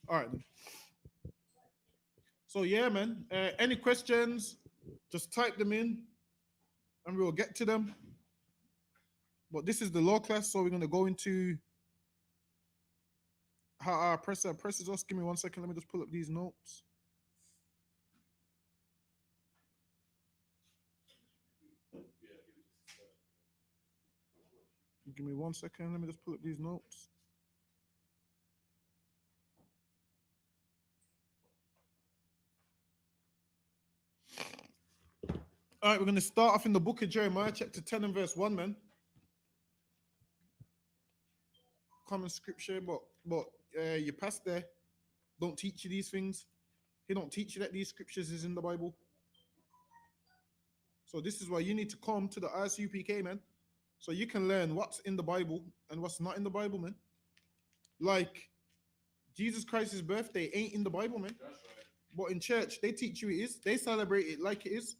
All right. Then. So yeah, man. Any questions? Just type them in, and we'll get to them. But this is the law class, so we're gonna go into how our oppressor oppresses us. Give me 1 second. Let me just pull up these notes. Give me 1 second. Let me just pull up these notes. All right, we're going to start off in the book of Jeremiah, chapter 10 and verse 1, man. Common scripture, but your pastor don't teach you these things. He don't teach you that these scriptures is in the Bible. So this is why you need to come to the I.S.U.P.K, man, so you can learn what's in the Bible and what's not in the Bible, man. Like Jesus Christ's birthday ain't in the Bible, man. That's right. But in church, they teach you it is. They celebrate it like it is.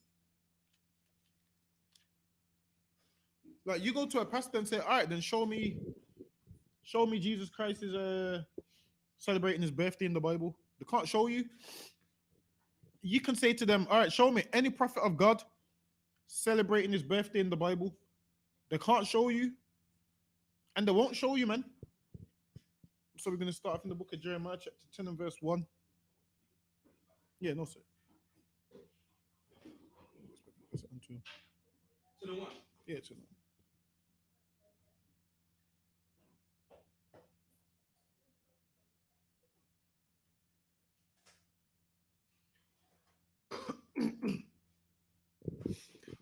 Like you go to a pastor and say, all right, then show me Jesus Christ is celebrating his birthday in the Bible. They can't show you. You can say to them, all right, show me any prophet of God celebrating his birthday in the Bible. They can't show you. And they won't show you, man. So we're going to start off in the book of Jeremiah, chapter 10 and verse 1. Yeah, no, sir. To the one? Yeah, to the one.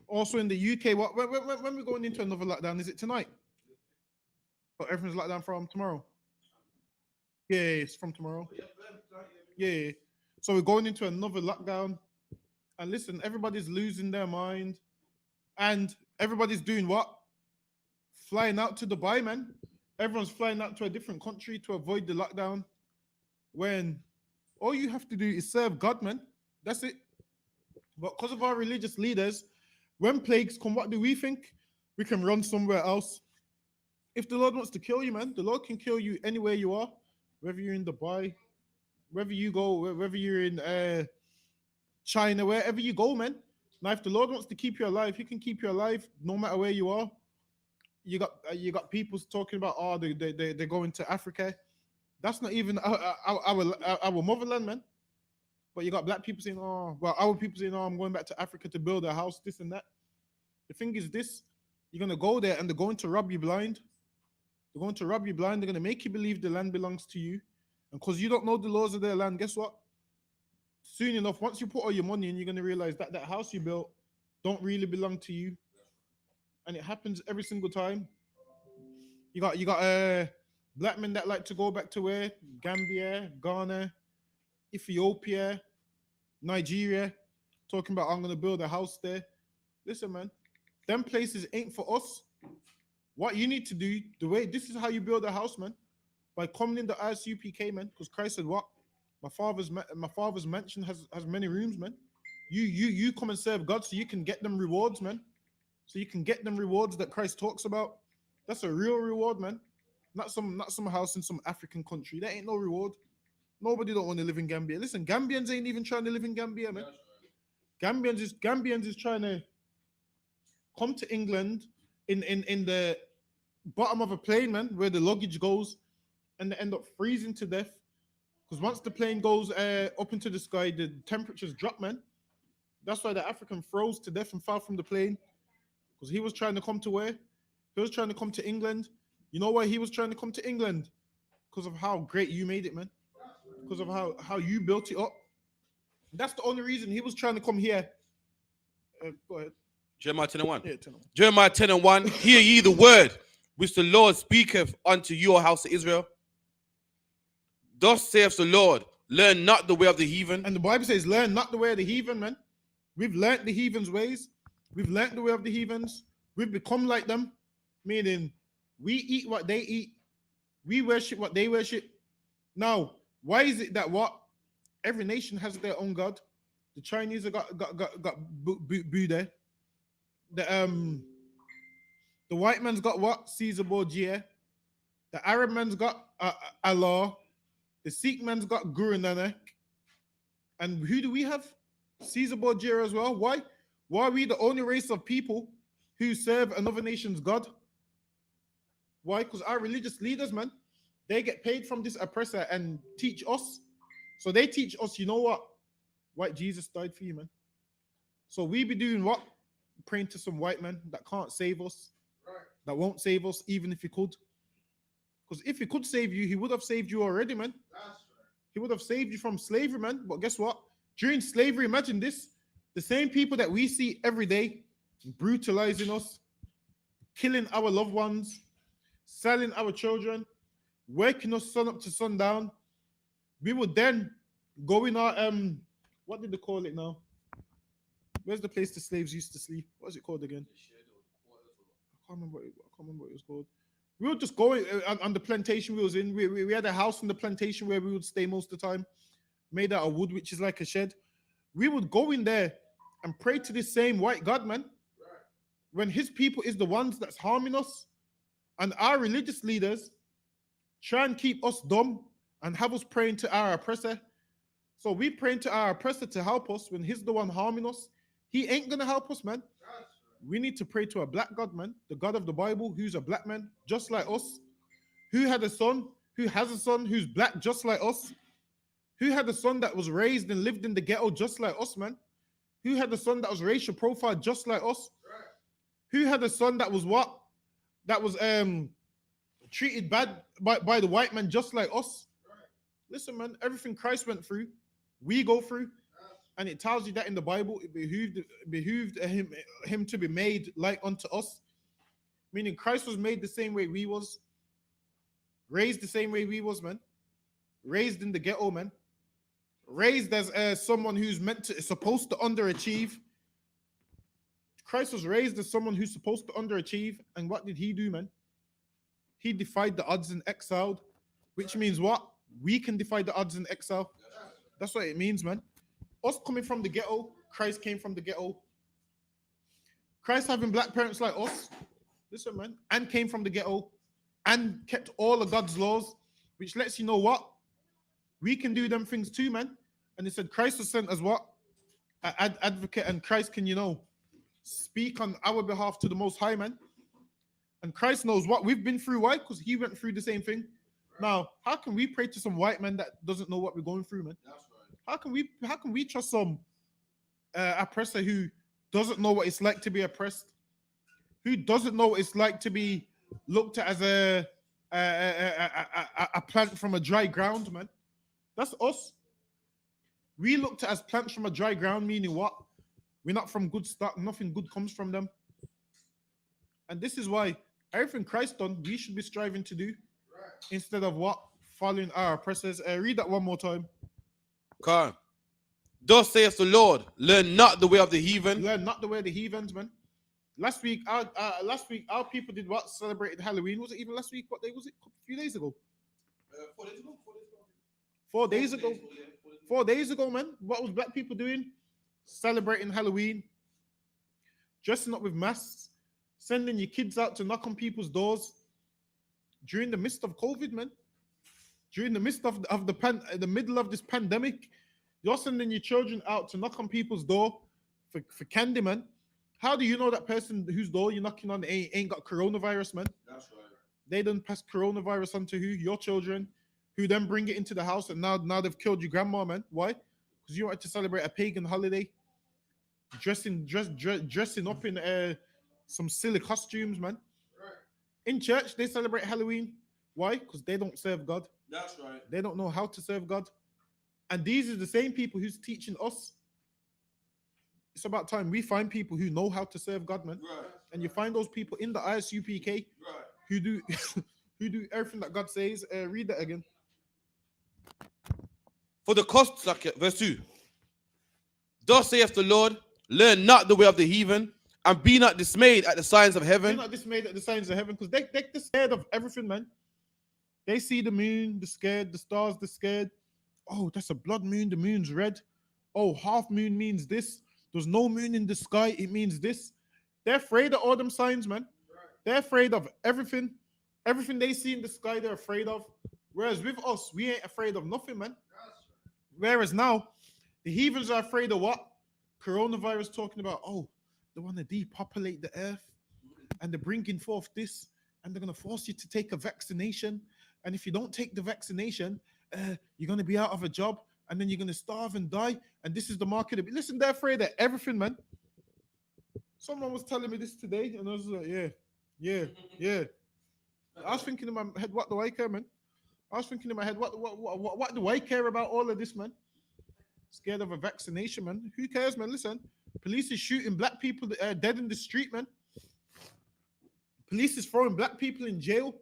Also in the UK, when we're going into another lockdown, is it tonight? Or everything's locked down from tomorrow? Yeah, it's from tomorrow. Yeah. So we're going into another lockdown. And listen, everybody's losing their mind. And everybody's doing what? Flying out to Dubai, man. Everyone's flying out to a different country to avoid the lockdown. When all you have to do is serve God, man. That's it. But because of our religious leaders, when plagues come, what do we think? We can run somewhere else. If the Lord wants to kill you, man, the Lord can kill you anywhere you are, whether you're in Dubai, wherever you go, whether you're in China, wherever you go, man. Now, if the Lord wants to keep you alive, He can keep you alive no matter where you are. You got people talking about they're going to Africa. That's not even our motherland, man. But you got black people saying, our people saying, I'm going back to Africa to build a house, this and that. The thing is this, you're going to go there and they're going to rob you blind. They're going to rob you blind. They're going to make you believe the land belongs to you. And because you don't know the laws of their land, guess what? Soon enough, once you put all your money in, you're going to realize that that house you built don't really belong to you. And it happens every single time. You got black men that like to go back to where? Gambia, Ghana, Ethiopia, Nigeria, talking about I'm gonna build a house there. Listen, man, them places ain't for us. What you need to do, this is how you build a house, man, by coming in the I.S.U.P.K, man. Because Christ said, "What? My father's mansion has many rooms, man. You come and serve God, so you can get them rewards, man. So you can get them rewards that Christ talks about. That's a real reward, man. Not some house in some African country. That ain't no reward. Nobody don't want to live in Gambia. Listen, Gambians ain't even trying to live in Gambia, man. Gambians is trying to come to England in the bottom of a plane, man, where the luggage goes, and they end up freezing to death. Because once the plane goes up into the sky, the temperatures drop, man. That's why the African froze to death and fell from the plane. Because he was trying to come to where? He was trying to come to England. You know why he was trying to come to England? Because of how great you made it, man. Because of how you built it up. That's the only reason he was trying to come here. Go ahead. Jeremiah 10 and 1. Yeah, 10 and 1. Jeremiah 10 and 1. Hear ye the word which the Lord speaketh unto your house of Israel. Thus saith the Lord, learn not the way of the heathen. And the Bible says, learn not the way of the heathen, man. We've learnt the heathens' ways. We've learnt the way of the heathens. We've become like them. Meaning, we eat what they eat. We worship what they worship. Now, why is it that what? Every nation has their own God. The Chinese have got Buddha. The white man's got what? Caesar Borgia. The Arab man's got Allah. The Sikh man's got Guru Nanak. And who do we have? Caesar Borgia as well. Why? Why are we the only race of people who serve another nation's God? Why? Because our religious leaders, man, they get paid from this oppressor and teach us. So they teach us, you know what? White Jesus died for you, man. So we be doing what? Praying to some white man that can't save us, that won't save us, even if he could. Because if he could save you, he would have saved you already, man. He would have saved you from slavery, man. But guess what? During slavery, imagine this, the same people that we see every day brutalizing us, killing our loved ones, selling our children, waking us sun up to sundown. We would then go in our what did they call it now? Where's the place the slaves used to sleep? What's it called again? I can't remember what it was called. We would just go on the plantation we was in. We had a house on the plantation where we would stay most of the time, made out of wood, which is like a shed. We would go in there and pray to this same white God, man. When his people is the ones that's harming us, and our religious leaders try and keep us dumb and have us praying to our oppressor. So we praying to our oppressor to help us when he's the one harming us. He ain't gonna help us, man. We need to pray to a black God, man, the God of the Bible, who's a black man, just like us, who had a son, who has a son, who's black, just like us, who had a son that was raised and lived in the ghetto, just like us, man, who had a son that was racial profiled, just like us, who had a son that was what? That was treated bad by the white man, just like us. Listen, man, everything Christ went through, we go through. And it tells you that in the Bible, it behooved him to be made like unto us. Meaning Christ was made the same way we was. Raised the same way we was, man. Raised in the ghetto, man. Raised as someone who's supposed to underachieve. Christ was raised as someone who's supposed to underachieve. And what did he do, man? He defied the odds and exiled. Which means what? We can defy the odds and exile. That's what it means, man. Us coming from the ghetto, Christ came from the ghetto. Christ having black parents like us, listen, man, and came from the ghetto and kept all of God's laws, which lets you know what? We can do them things too, man. And it said Christ was sent as what? An advocate, and Christ can, speak on our behalf to the Most High, man. And Christ knows what we've been through. Why? Because he went through the same thing. Now, how can we pray to some white man that doesn't know what we're going through, man? How can we trust some oppressor who doesn't know what it's like to be oppressed, who doesn't know what it's like to be looked at as a plant from a dry ground, man? That's us. We looked at as plants from a dry ground, meaning what? We're not from good stock. Nothing good comes from them. And this is why everything Christ done, we should be striving to do instead of what? Following our oppressors. Read that one more time. Khan. Thus saith the Lord, learn not the way of the heathen. Learn not the way of the heathens, man. Last week, our people did what? Celebrated Halloween. Was it even last week? What day was it? A few days ago. 4 days ago. 4 days ago. 4 days ago, man. What was black people doing? Celebrating Halloween. Dressing up with masks. Sending your kids out to knock on people's doors. During the midst of COVID, man. During the midst of the middle of this pandemic, you're sending your children out to knock on people's door for candy, man. How do you know that person whose door you're knocking on ain't got coronavirus, man? That's right. They done pass coronavirus onto who? Your children, who then bring it into the house, and now they've killed your grandma, man. Why? Because you wanted to celebrate a pagan holiday, dressing up in some silly costumes, man. Right. In church, they celebrate Halloween. Why? Because they don't serve God. That's right. They don't know how to serve God. And these are the same people who's teaching us. It's about time we find people who know how to serve God, man. Right. And you find those people in the I.S.U.P.K. Right. who do who do everything that God says. Read that again. For the cost, verse 2. Thus saith the Lord, learn not the way of the heathen, and be not dismayed at the signs of heaven. Be not dismayed at the signs of heaven, because they're scared of everything, man. They see the moon, they're scared. The stars, they're scared. Oh, that's a blood moon. The moon's red. Oh, half moon means this. There's no moon in the sky. It means this. They're afraid of all them signs, man. They're afraid of everything. Everything they see in the sky, they're afraid of. Whereas with us, we ain't afraid of nothing, man. Whereas now, the heathens are afraid of what? Coronavirus talking about, oh, they want to depopulate the earth and they're bringing forth this and they're going to force you to take a vaccination. And if you don't take the vaccination, you're going to be out of a job and then you're going to starve and die. And this is the market. Listen, they're afraid of everything, man. Someone was telling me this today and I was like, yeah. I was thinking in my head, what do I care, man? I was thinking in my head, what do I care about all of this, man? Scared of a vaccination, man. Who cares, man? Listen, police is shooting black people dead in the street, man. Police is throwing black people in jail.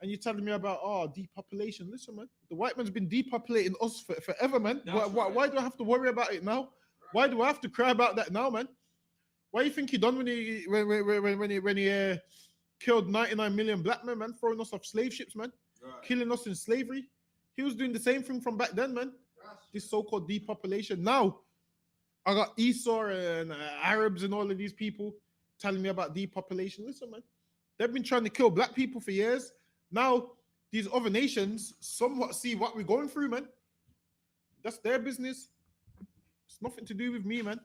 And you're telling me about, depopulation. Listen, man, the white man's been depopulating us forever, man. Why do I have to worry about it now? Why do I have to cry about that now, man? Why do you think he done when he killed 99 million black men, man, throwing us off slave ships, man, killing us in slavery? He was doing the same thing from back then, man. This so-called depopulation. Now, I got Esau and Arabs and all of these people telling me about depopulation. Listen, man, they've been trying to kill black people for years. Now, these other nations somewhat see what we're going through, man. That's their business. It's nothing to do with me, man.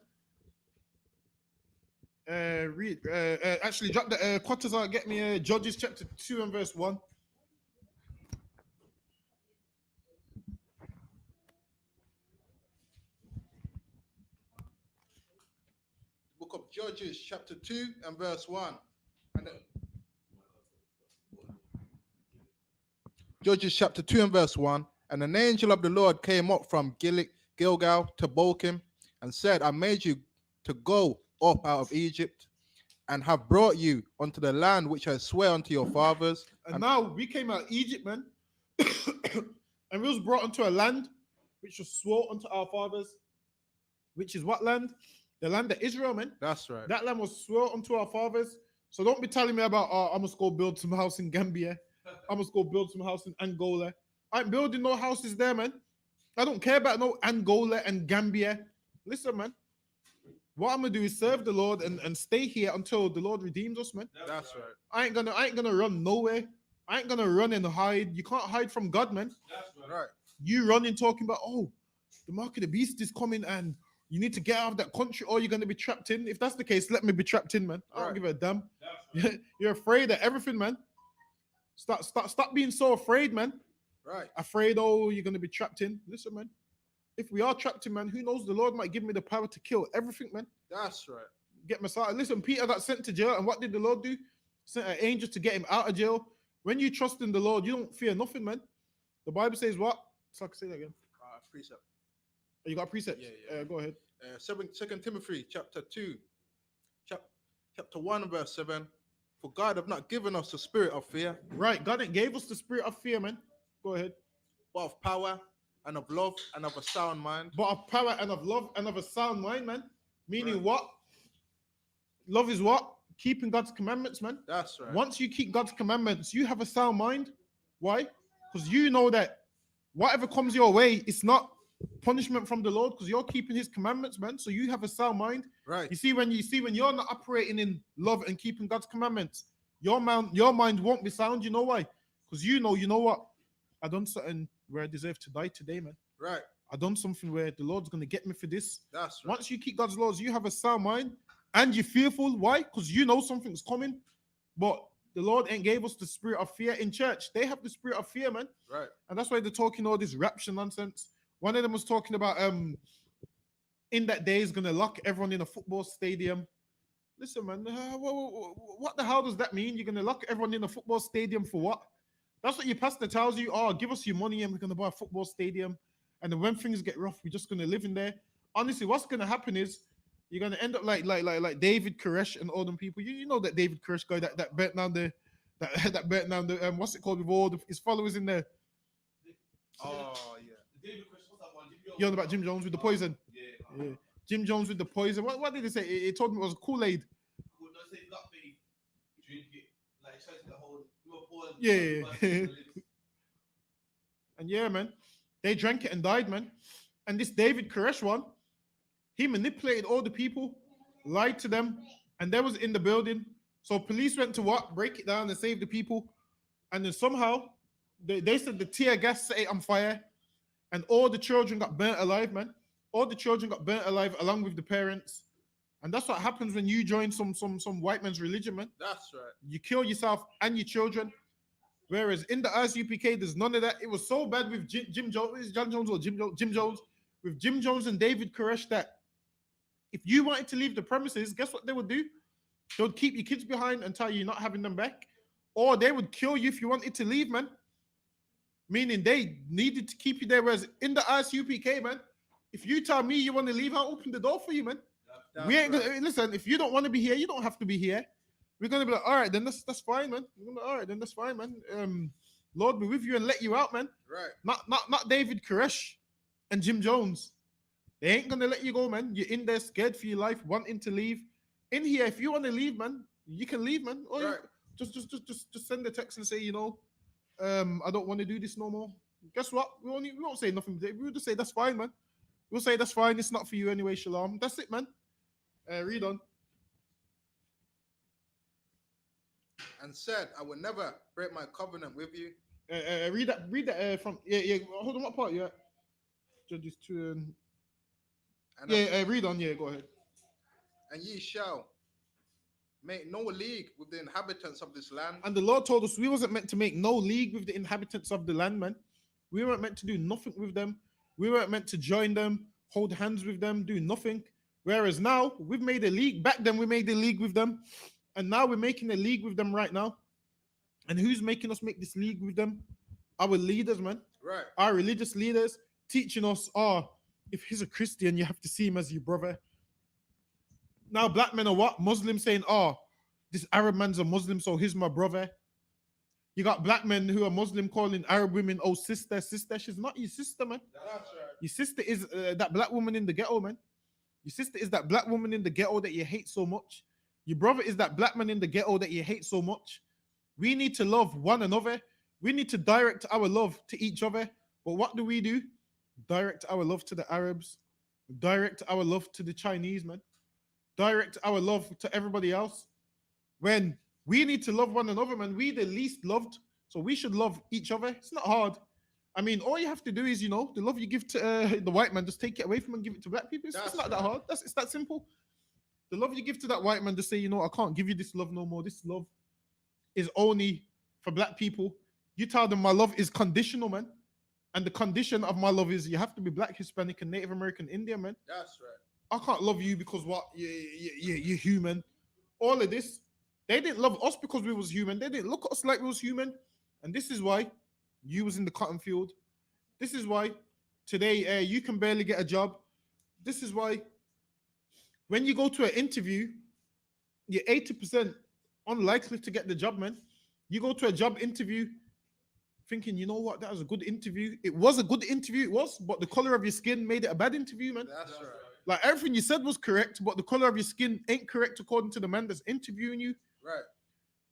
Actually, drop the quarters out. Get me Judges chapter 2 and verse 1. Book of Judges, chapter 2 and verse 1. Judges, chapter 2 and verse 1. And an angel of the Lord came up from Gilgal to Bochim and said, I made you to go up out of Egypt and have brought you unto the land which I swear unto your fathers. And now we came out of Egypt, man. And we was brought unto a land which was swore unto our fathers. Which is what land? The land of Israel, man. That's right. That land was swore unto our fathers. So don't be telling me about, I must go build some house in Gambia. I must go build some house in Angola. I ain't building no houses there, man. I don't care about no Angola and Gambia. Listen, man. What I'm gonna do is serve the Lord and stay here until the Lord redeems us, man. That's right. I ain't gonna run nowhere. I ain't gonna run and hide. You can't hide from God, man. That's right. You running talking about, the mark of the beast is coming and you need to get out of that country or you're gonna be trapped in. If that's the case, let me be trapped in, man. I don't give a damn. Right. You're afraid of everything, man. Stop being so afraid, man. Right. Afraid, you're gonna be trapped in. Listen, man. If we are trapped in, man, who knows? The Lord might give me the power to kill everything, man. That's right. Get Messiah. Listen, Peter got sent to jail, and what did the Lord do? Sent an angel to get him out of jail. When you trust in the Lord, you don't fear nothing, man. The Bible says what? So I can say that again. Precept. You got a precept? Yeah. Go ahead. 2 Timothy chapter 2, chapter 1 verse 7. For God have not given us the spirit of fear. Right. God ain't gave us the spirit of fear, man. Go ahead. But of power and of love and of a sound mind. But of power and of love and of a sound mind, man. Meaning what? Love is what? Keeping God's commandments, man. That's right. Once you keep God's commandments, you have a sound mind. Why? Because you know that whatever comes your way, it's not punishment from the Lord because you're keeping his commandments, man. So you have a sound mind. Right. You see, when you're not operating in love and keeping God's commandments, your mind won't be sound. You know why? Because you know what? I done something where I deserve to die today, man. Right. I done something where the Lord's gonna get me for this. That's right. Once you keep God's laws, you have a sound mind and you're fearful. Why? Because you know something's coming. But the Lord ain't gave us the spirit of fear in church. They have the spirit of fear, man. Right. And that's why they're talking all this rapture nonsense. One of them was talking about in that day is gonna lock everyone in a football stadium. Listen, man, what the hell does that mean? You're gonna lock everyone in a football stadium for what? That's what your pastor tells you. Give us your money and we're gonna buy a football stadium. And then when things get rough, we're just gonna live in there. Honestly, what's gonna happen is you're gonna end up like David Koresh and all them people. You know that David Koresh guy that burnt down the that burnt down the what's it called with all his followers in there. Oh yeah. You know about Jim Jones with the poison? Yeah. Jim Jones with the poison. What did he say? He told me it was Kool-Aid. Yeah. And yeah, man, they drank it and died, man. And this David Koresh one, he manipulated all the people, lied to them, and they was in the building. So police went to what? Break it down and save the people. And then somehow They said the tear gas set it on fire, and all the children got burnt alive, man. All the children got burnt alive along with the parents. And that's what happens when you join some white man's religion, man. That's right. You kill yourself and your children. Whereas in the I.S.U.P.K, there's none of that. It was so bad with Jim Jones, John Jones or Jim Jones, with Jim Jones and David Koresh that if you wanted to leave the premises, guess what they would do? They would keep your kids behind and tell you you're not having them back, or they would kill you if you wanted to leave, man. Meaning they needed to keep you there. Whereas in the I.S.U.P.K, man, if you tell me you want to leave, I'll open the door for you, man. We ain't gonna listen. If you don't want to be here, you don't have to be here. We're gonna be like, all right, then that's fine, man. We're gonna, all right, then that's fine, man. Lord be with you and let you out, man. Right. Not David Koresh and Jim Jones. They ain't gonna let you go, man. You're in there scared for your life, wanting to leave. In here, if you want to leave, man, you can leave, man. Or Right. just send a text and say, you know, I don't want to do this no more. Guess what? We won't say nothing. We'll just say that's fine, man. We'll say that's fine. It's not for you anyway, Shalom. That's it, man. Read on. And said, I will never break my covenant with you. Read that from yeah. Hold on, what part? Yeah. Judges 2 And yeah. Read on. Yeah, go ahead. And ye shall make no league with the inhabitants of this land. And the Lord told us we wasn't meant to make no league with the inhabitants of the land, man. We weren't meant to do nothing with them. We weren't meant to join them, hold hands with them, do nothing. Whereas now we've made a league. Back then we made a league with them, and now we're making a league with them right now. And who's making us make this league with them? Our leaders, man. Right. Our religious leaders teaching us, if he's a Christian, you have to see him as your brother. Now black men are what? Muslims saying, this Arab man's a Muslim, so he's my brother. You got black men who are Muslim calling Arab women, sister. She's not your sister, man. That's right. Your sister is that black woman in the ghetto, man. Your sister is that black woman in the ghetto that you hate so much. Your brother is that black man in the ghetto that you hate so much. We need to love one another. We need to direct our love to each other. But what do? Direct our love to the Arabs. Direct our love to the Chinese, man. Direct our love to everybody else. When we need to love one another, man. We the least loved, so we should love each other. It's not hard. I mean, all you have to do is, the love you give to the white man, just take it away from him and give it to black people. It's not that hard. It's that simple. The love you give to that white man, just say, I can't give you this love no more. This love is only for black people. You tell them my love is conditional, man. And the condition of my love is you have to be black, Hispanic, and Native American Indian, man. That's right. I can't love you because what? You're human. All of this. They didn't love us because we was human. They didn't look at us like we was human. And this is why you was in the cotton field. This is why today you can barely get a job. This is why when you go to an interview, you're 80% unlikely to get the job, man. You go to a job interview thinking, you know what, that was a good interview. It was a good interview, but the color of your skin made it a bad interview, man. That's right. Like everything you said was correct, but the color of your skin ain't correct according to the man that's interviewing you. Right.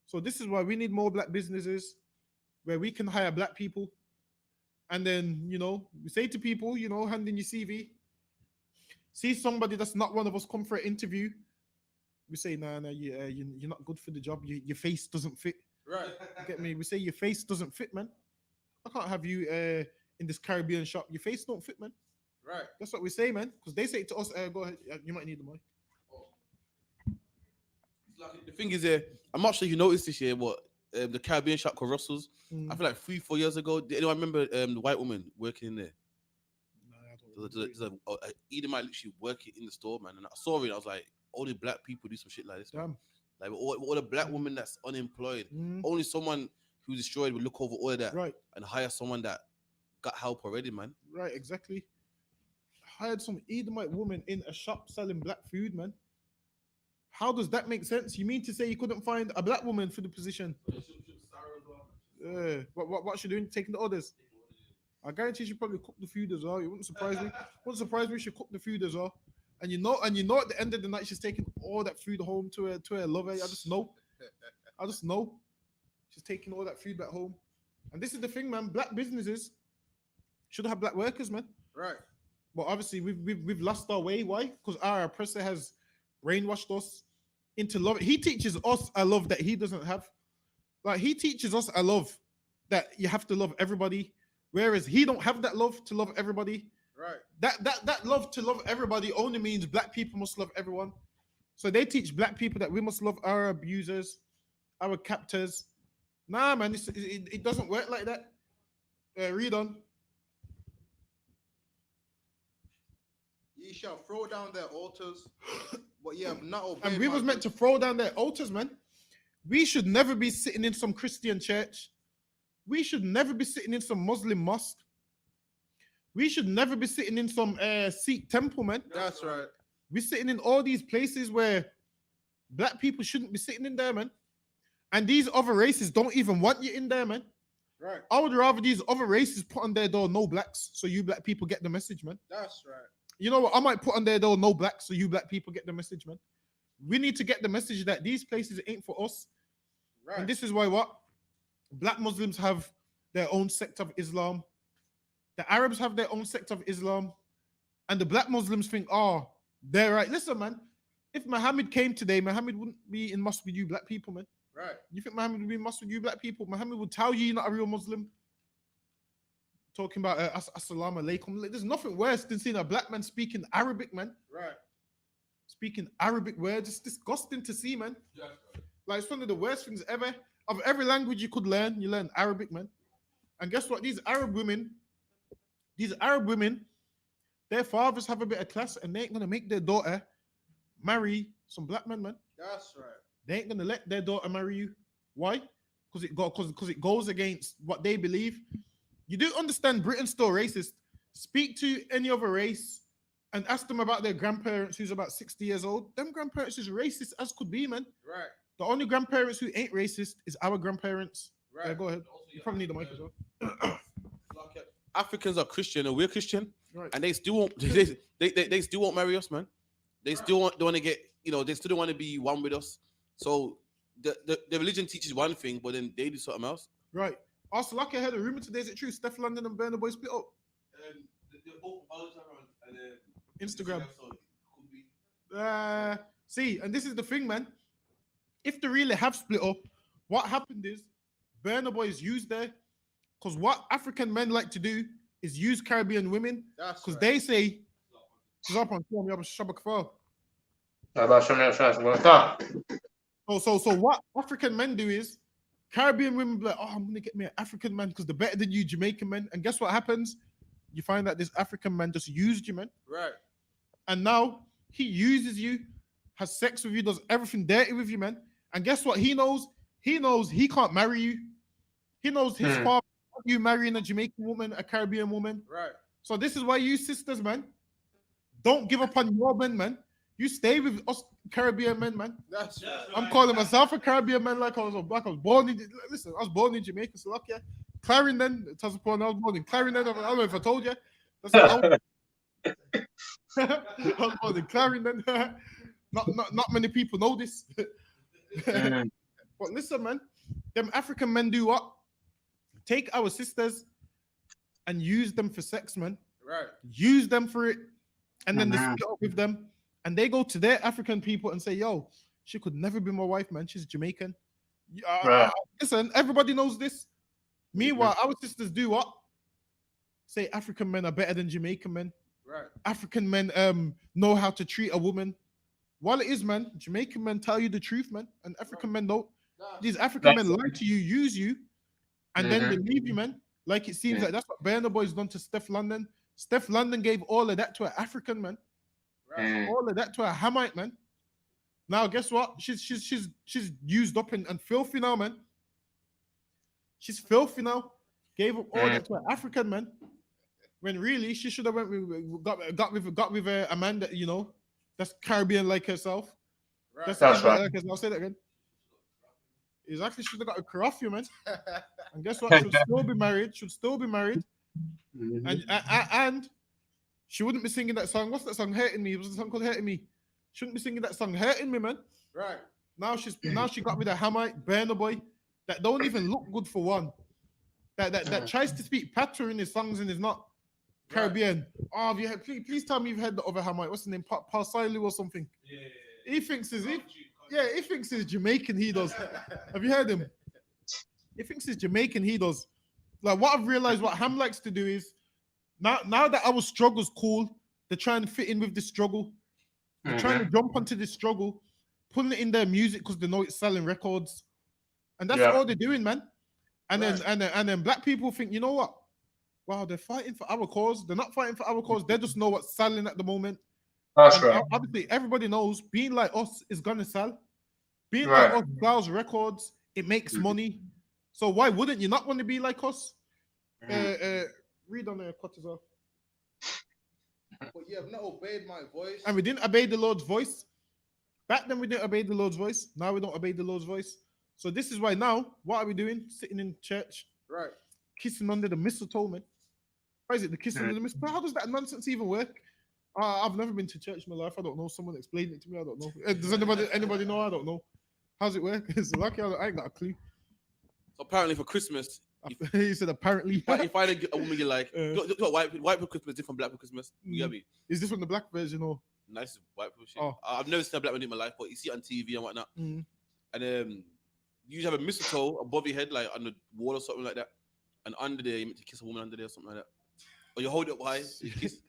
So this is why we need more black businesses where we can hire black people. And then, we say to people, hand in your CV. See somebody that's not one of us come for an interview. We say, no, you're not good for the job. Your face doesn't fit. Right. You get me? We say your face doesn't fit, man. I can't have you in this Caribbean shop. Your face don't fit, man. Right. That's what we say, man. Because they say to us, go ahead. You might need the mic. The thing is, I'm not sure you noticed this year, but the Caribbean shop called Russell's. I feel like 3-4 years ago. Did anyone remember the white woman working in there? There's a Edomite literally working in the store, man. And I saw it. I was like, only black people do some shit like this. Damn. Like all the black woman that's unemployed. Only someone who's destroyed would look over all of that, Right. and hire someone that got help already, man. Right, exactly. Hired some Edomite woman in a shop selling black food, man. How does that make sense? You mean to say you couldn't find a black woman for the position? What's she doing? Taking the orders? I guarantee she probably cooked the food as well. It wouldn't surprise me. Wouldn't surprise me if she cooked the food as well. And you know, at the end of the night, she's taking all that food home to her lover. I just know. She's taking all that food back home. And this is the thing, man. Black businesses should have black workers, man. Right. But obviously, we've lost our way. Why? Because our oppressor has brainwashed us into love. He teaches us a love that he doesn't have. Like he teaches us a love that you have to love everybody, whereas he don't have that love to love everybody. Right. That love to love everybody only means black people must love everyone. So they teach black people that we must love our abusers, our captors. Nah, man, it doesn't work like that. Read on. Ye shall throw down their altars, but ye have not obeyed. And we was meant to throw down their altars, man. We should never be sitting in some Christian church. We should never be sitting in some Muslim mosque. We should never be sitting in some Sikh temple, man. That's right. We're sitting in all these places where black people shouldn't be sitting in there, man. And these other races don't even want you in there, man. Right. I would rather these other races put on their door no blacks, so you black people get the message, man. That's right. You know what? I might put on their door no blacks, so you black people get the message, man. We need to get the message that these places ain't for us. Right. And this is why what? Black Muslims have their own sect of Islam. The Arabs have their own sect of Islam. And the black Muslims think, oh, they're right. Listen, man, if Muhammad came today, Muhammad wouldn't be in mosque with you black people, man. Right. You think Muhammad would be in mosque with you black people? Muhammad would tell you you're not a real Muslim. Talking about assalamu alaikum. There's nothing worse than seeing a black man speaking Arabic, man. Right. Speaking Arabic words. It's disgusting to see, man. Like, it's one of the worst things ever. Of every language you could learn, you learn Arabic, man. And guess what? These Arab women, their fathers have a bit of class, and they ain't gonna make their daughter marry some black man, man. That's right. They ain't gonna let their daughter marry you. Why? Because it goes against what they believe. You do understand Britain's still racist. Speak to any other race and ask them about their grandparents who's about 60 years old. Them grandparents is racist as could be, man. Right. The only grandparents who ain't racist is our grandparents. Right. Go ahead. You probably need the mic as well. Africans are Christian and we're Christian, Right. and they still won't. They still won't marry us, man. They still want to get. They still don't want to be one with us. So the religion teaches one thing, but then they do something else. Right. Also, like I heard a rumor today, is it true? Steph London and Burna Boy split up. They're both and Instagram. so it could be. See, and this is the thing, man. If they really have split up, what happened is Burna Boy's used there, because what African men like to do is use Caribbean women, because they say, so what African men do is Caribbean women be like, oh, I'm gonna get me an African man because they're better than you Jamaican men. And guess what happens? You find that this African man just used you, man. Right. And now he uses you, has sex with you, does everything dirty with you, man. And guess what? He knows he can't marry you. He knows his father, you marrying a Jamaican woman, a Caribbean woman. Right. So this is why you sisters, man, don't give up on your men, man. You stay with us Caribbean men, man. That's right. I'm calling myself a Caribbean man like I was black. I was born in, listen, I was born in Jamaica, so lucky. Clarendon, I was born in Clarendon. I don't know if I told you. That's I was born in Clarendon. Not many people know this. But listen, man, them African men do what? Take our sisters and use them for sex, man. Right. Use them for it. And then they split up with them. And they go to their African people and say, yo, she could never be my wife, man. She's Jamaican. Listen, everybody knows this. Meanwhile, our sisters do what? Say African men are better than Jamaican men. Right. African men know how to treat a woman. While it is, man, Jamaican men tell you the truth, man. And African men don't. These African men lie to you, use you, and then they leave you, man. Like it seems like that's what Burna Boy's done to Steph London. Steph London gave all of that to an African man. Right. All of that to a Hamite, man. Now, guess what? She's used up and filthy now, man. She's filthy now. Gave up all that to an African man. When really she should have got with a man that, you know, that's Caribbean like herself. Right. That's right. Like herself. I'll say that again. Exactly, should have got a curfew, man. And guess what? Should still be married. Should still be married. And she wouldn't be singing that song. What's that song? Hurting Me. It was a song called Hurting Me. Shouldn't be singing that song. Hurting Me, man. Right. Now she got with a Hamite Burna Boy that don't even look good for one. That tries to speak Patois in his songs and is not Caribbean. Oh, have you heard, please tell me you've heard the other Hamite. What's the name? Pasailu or something. Yeah. He thinks he thinks he's Jamaican. He does. Have you heard him? He thinks he's Jamaican. He does. Like what I've realized, what Ham likes to do is now that our struggle's cool, they're trying to fit in with the struggle. They're trying to jump onto this struggle, putting it in their music because they know it's selling records, and that's all they're doing, man. And then black people think, you know what? Wow, they're fighting for our cause. They're not fighting for our cause. They just know what's selling at the moment. That's And right. obviously, everybody knows being like us is gonna sell. Being Right. like us sells records. It makes money. So why wouldn't you not want to be like us? Read on there, cut as well. But you have not obeyed my voice. And we didn't obey the Lord's voice. Back then, we didn't obey the Lord's voice. Now we don't obey the Lord's voice. So this is why now, what are we doing? Sitting in church, Right. kissing under the mistletoe, man. Why is it the kissing under the mistletoe? How does that nonsense even work? I've never been to church in my life. I don't know. Someone explain it to me. I don't know. Does anybody know? I don't know. How's it work? It's lucky I ain't got a clue. So apparently for Christmas, He said apparently. if I get a woman you like, white people Christmas different, black people Christmas. You get me? Is this from the black version or? Nice white people shit. Oh. I've never seen a black man in my life, but you see it on TV and whatnot. Mm. And you usually have a mistletoe above your head, like on the wall or something like that. And under there, you meant to kiss a woman under there or something like that. Or you hold it up high, you kiss.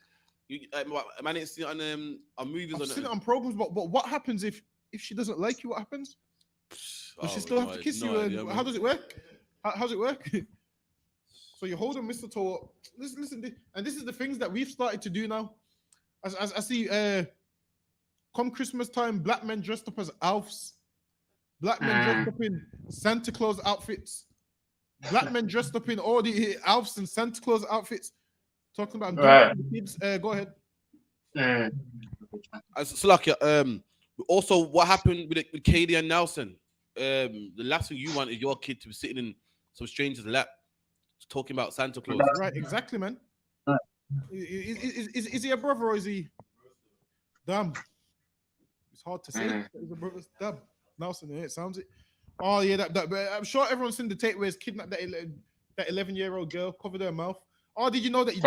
Man ain't seen it on movies. I've on seen it on programs, but what happens if she doesn't like you? What happens? Does she still have to kiss you? Idea, how does it work? How's it work? So you hold a mistletoe up. Listen, and this is the things that we've started to do now. As I see, come Christmas time, black men dressed up as elves, black men dressed up in Santa Claus outfits, black men dressed up in all the elves and Santa Claus outfits. Talking about kids. Go ahead. Also, what happened with Katie and Nelson? The last thing you want is your kid to be sitting in some stranger's lap talking about Santa Claus. Right, exactly, man. Is he a brother or is he? Damn. It's hard to say. He's a brother. Damn. Nelson, it sounds it. Oh yeah, that. But I'm sure everyone's seen the tape where he's kidnapped that 11-year-old girl, covered her mouth. Oh, did you know that he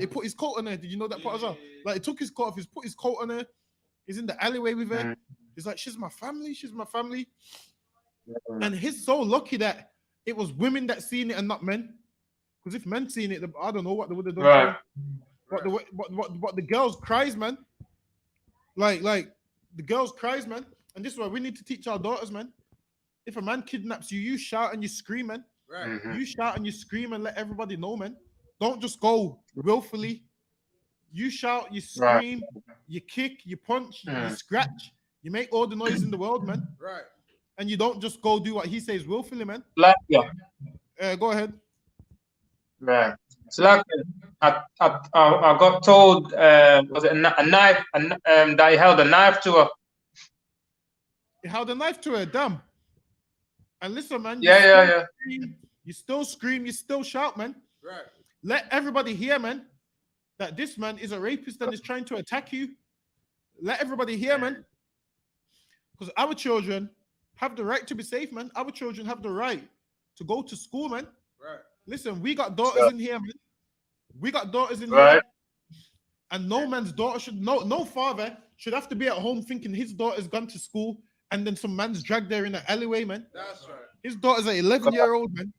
put his coat on her? Did you know that part as well? Like he took his coat off, he's put his coat on her. He's in the alleyway with her. He's like, she's my family. She's my family. And he's so lucky that it was women that seen it and not men. Because if men seen it, I don't know what they would have done. Right. But the girls cries, man. Like the girls cries, man. And this is why we need to teach our daughters, man. If a man kidnaps you, you shout and you scream, man. Right. You shout and you scream and let everybody know, man. Don't just go willfully. You shout, you scream, you kick, you punch, you scratch, you make all the noise in the world, man. Right. And you don't just go do what he says willfully, man. Go ahead. Right. So like I got told was it a knife that he held a knife to her. He held a knife to her, damn. And listen, man. You still scream, you still shout, man. Right. Let everybody hear, man, that this man is a rapist and is trying to attack you. Let everybody hear, man. Because our children have the right to be safe, man. Our children have the right to go to school, man. Right. Listen, we got daughters in here, man. We got daughters in here. And no man's daughter should, no father should have to be at home thinking his daughter's gone to school and then some man's dragged there in the alleyway, man. That's right. His daughter's an 11-year-old, man.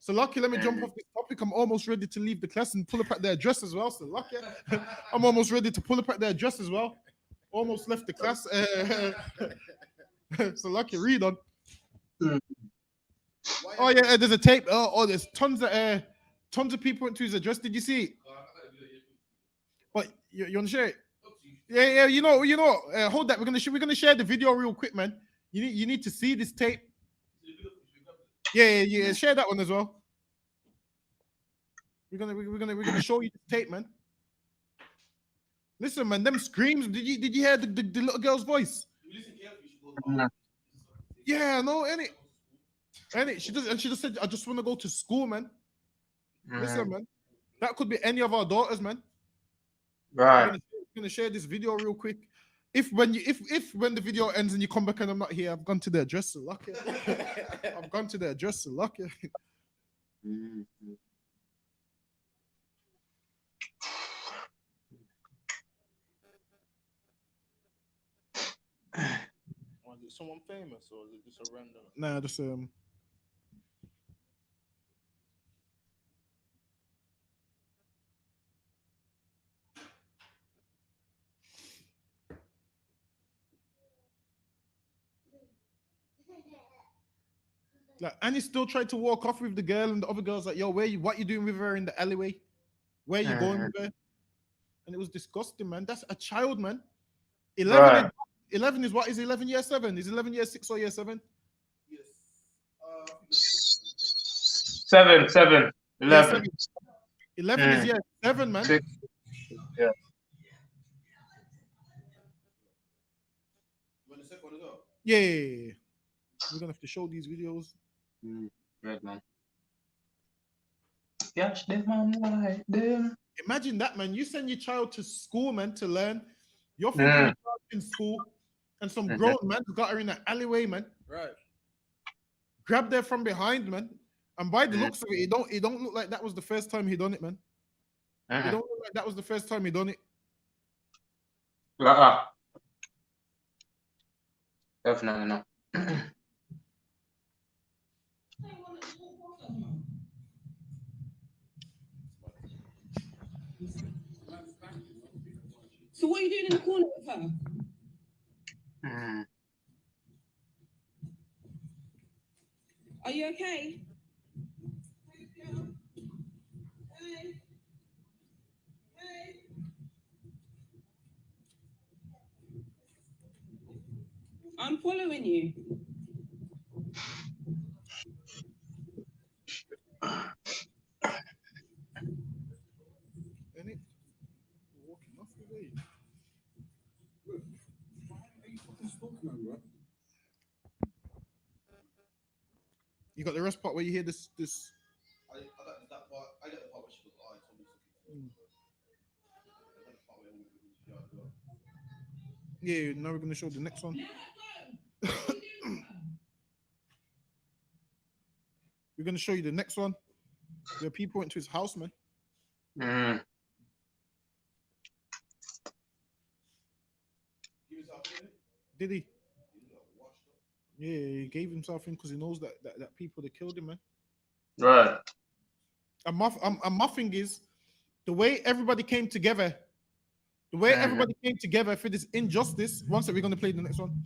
So lucky, let me jump off this topic. I'm almost ready to leave the class and pull up at their address as well. So lucky, I'm almost ready to pull up at their address as well. Almost left the class. So lucky, read on. Oh yeah, there's a tape. Oh, there's tons of people went to his address. Did you see it? But you want to share it? Yeah. You know. Hold that. We're gonna share the video real quick, man. You need to see this tape. Yeah. Share that one as well. We're gonna show you the tape, man. Listen, man, them screams. Did you hear the little girl's voice? Yeah, no, and she just said, I just want to go to school, man. Listen, man, that could be any of our daughters, man. Right. I'm gonna share this video real quick. If when the video ends and you come back and I'm not here, I've gone to the address to lock it. I've gone to the address to lock it. Is it someone famous or is it just a random? Nah, just Like, and he still tried to walk off with the girl, and the other girl's like, "Yo, what you doing with her in the alleyway? Where you going with her?" And it was disgusting, man. That's a child, man. 11 is 11 is what is 11 year 7? Is 11 year 6 or year 7? Yes. 7, 11. Year 7. 11 is year 7, man. 6. Yeah. You want the second one as well? Yeah. We're gonna have to show these videos. Red man. Yes, them man like them. Imagine that, man. You send your child to school, man, to learn. You're thinking your child in school, and some grown man got her in an alleyway, man. Right. Grabbed her from behind, man. And by the looks of it, it don't look like that was the first time he done it, man. It don't look like that was the first time he done it. Definitely not. So what are you doing in the corner with her? Are you okay? I'm following you. You got the rest part where you hear this. I got that part. I got the part where she goes, "Oh, I told you to." I got the part where Yeah, now we're gonna show the next one. We're gonna show you the next one. Where people went to his house, man. Did he? Yeah, he gave himself in because he knows that people that killed him, man. Right. And my thing is the way everybody came together. The way everybody came together for this injustice. One second, we're gonna play the next one.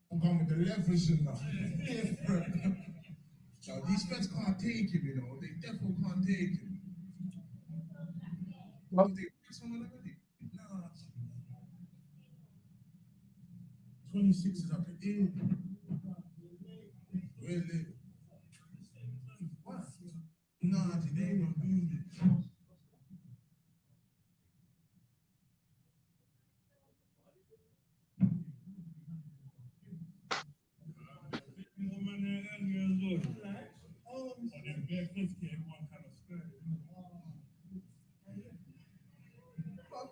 I'm going with the leverage and that. So these feds can't take him, you know. They definitely can't take him. What? They pick someone already? Nah. 26 is up in. Really? What? Nah, they ain't gonna do this.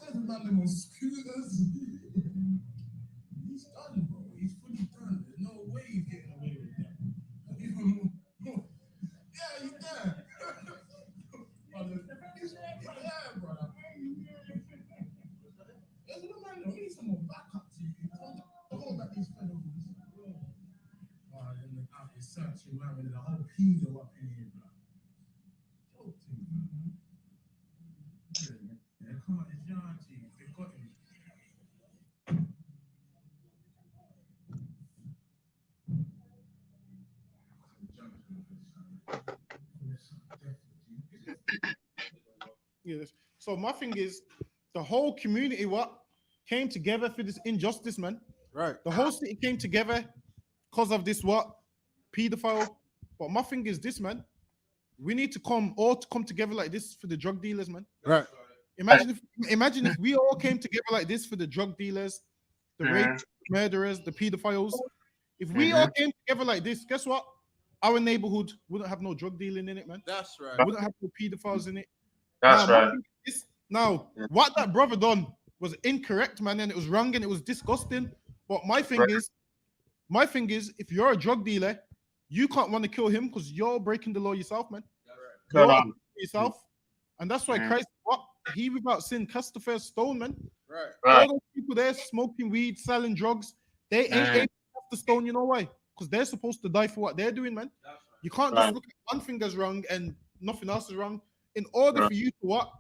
There's man them on scooters. He's done, bro. He's fully done. There's no way he's getting away with that. Yeah, he's there. Yeah, brother. There's no man. We need some more backup to you. Hold back these fellows. Oh, and then out is searching, man. There's a whole pedo up in here, bro. Joking, man. Yeah, come on, it's yard, G. They got him. Yes. So my thing is, the whole community came together for this injustice, man. Right. The whole city came together because of this pedophile. But my thing is this, man. We need to come together like this for the drug dealers, man. Right. Imagine if we all came together like this for the drug dealers, the rapists, the murderers, the pedophiles. If we all came together like this, guess what? Our neighborhood wouldn't have no drug dealing in it, man. That's right. Wouldn't have no pedophiles in it. That's now, my right. thing is- now, Yeah. what that brother done was incorrect, man, and it was wrong and it was disgusting. But my thing is, if you're a drug dealer, you can't want to kill him because you're breaking the law yourself, man. You're Right. yourself, and that's why Mm. Christ, what he without sin cast the first stone, man. Right. Right. All those people there smoking weed, selling drugs, they ain't Mm. able to cast the stone. You know why? Because they're supposed to die for what they're doing, man. You can't just Right. look at one thing as wrong and nothing else is wrong. In order Right. for you to what?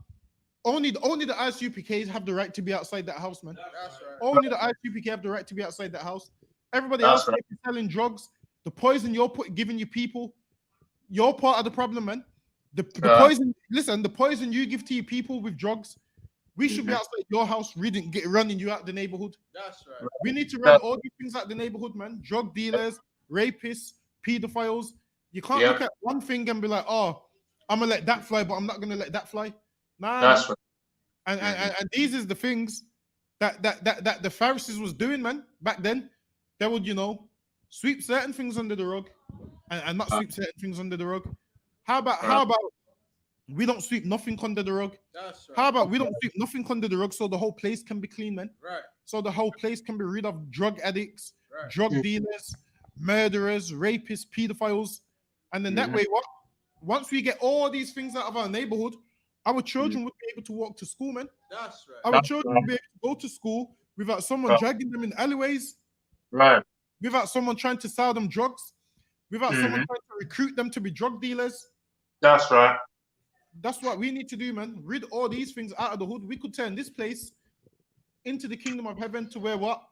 Only the I.S.U.P.Ks have the right to be outside that house, man. That's right. Only the I.S.U.P.K have the right to be outside that house. Everybody That's else, right. if you're selling drugs, the poison you're giving your people, you're part of the problem, man. The Right. poison, listen, the poison you give to your people with drugs, we should be Mhm. outside your house running you out the neighborhood. That's right. We need to run all these things out the neighborhood, man. Drug dealers, rapists, pedophiles. You can't Yep. look at one thing and be like, oh, I'm gonna let that fly, but I'm not gonna let that fly. Nah, That's man. right. And these is the things that the Pharisees was doing, man. Back then, they would, sweep certain things under the rug and not sweep certain things under the rug. How about we don't sweep nothing under the rug? That's right. How about we don't sweep nothing under the rug so the whole place can be clean, man? Right. So the whole place can be rid of drug addicts, Right. drug Mm. dealers, murderers, rapists, pedophiles. And then that Mhm. way, once we get all these things out of our neighborhood, our children would be able to walk to school, man. That's right. Our That's children right. would be able to go to school without someone Right. dragging them in alleyways, Right. without someone trying to sell them drugs, without someone Mhm. trying to recruit them to be drug dealers. That's right. That's what we need to do, man. Rid all these things out of the hood. We could turn this place into the kingdom of heaven to where what?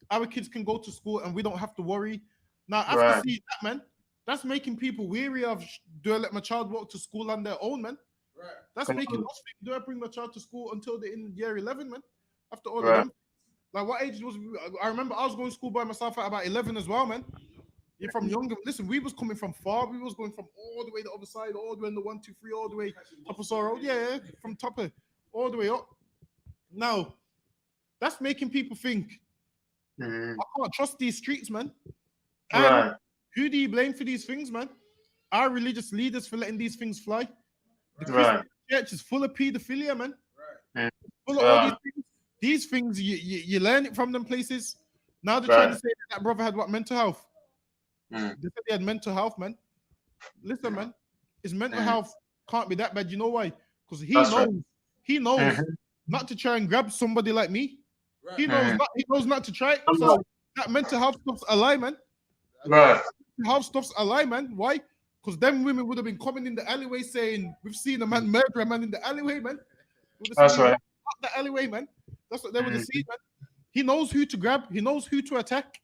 Our kids can go to school and we don't have to worry. Now, after Right. seeing that, man, that's making people weary of do I let my child walk to school on their own, man? Right. That's Come making on. us think, do I bring my child to school until they're in year 11, man? After all Right. of them. Like, what age was I remember I was going to school by myself at about 11 as well, man. You're from younger. Listen, we was coming from far. We was going from all the way the other side, all the way in the 1, 2, 3, all the way top of Sorrow. Yeah, from top of all the way up. Now, that's making people think Mhm. I can't trust these streets, man. And Right. who do you blame for these things, man? Our religious leaders for letting these things fly. The Christian Right. church is full of pedophilia, man. Right. Full of all Right. these things. These things you learn it from them places. Now they're Right. trying to say that brother had what mental health. Mm. They said he had mental health, man. Listen, man, his mental Mm. health can't be that bad. You know why? Because he That's knows, right. he knows Mhm. not to try and grab somebody like me. Right. He knows Mm. he knows not to try. So that mental health stuff's a lie, man. Right. Mental health stuff's a lie, man. Why? Because them women would have been coming in the alleyway saying, "We've seen a man murder a man in the alleyway, man." Would have That's seen him right. walk out the alleyway, man. That's what they would have Mhm. seen, man. He knows who to grab. He knows who to attack.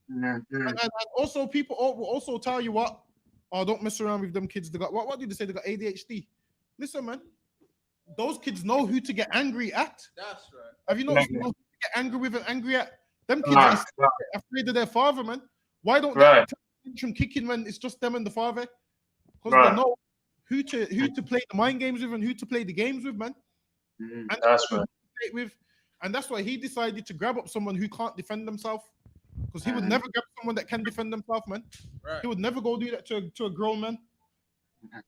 Mhm. And also, people will also tell you what, oh, don't mess around with them kids. They got what did they say? They got ADHD. Listen, man, those kids know who to get angry at. That's right. Have you noticed Yeah. who to get angry with and angry at? Them kids Right. are afraid of their father, man. Why don't Right. that tantrum kick in when it's just them and the father? Because Right. they know who to play the mind games with and who to play the games with, man. Mhm. And That's who right. to play it with. And that's why he decided to grab up someone who can't defend themselves. Because he would Mhm. never grab someone that can defend themselves, man. Right. He would never go do that to a grown man.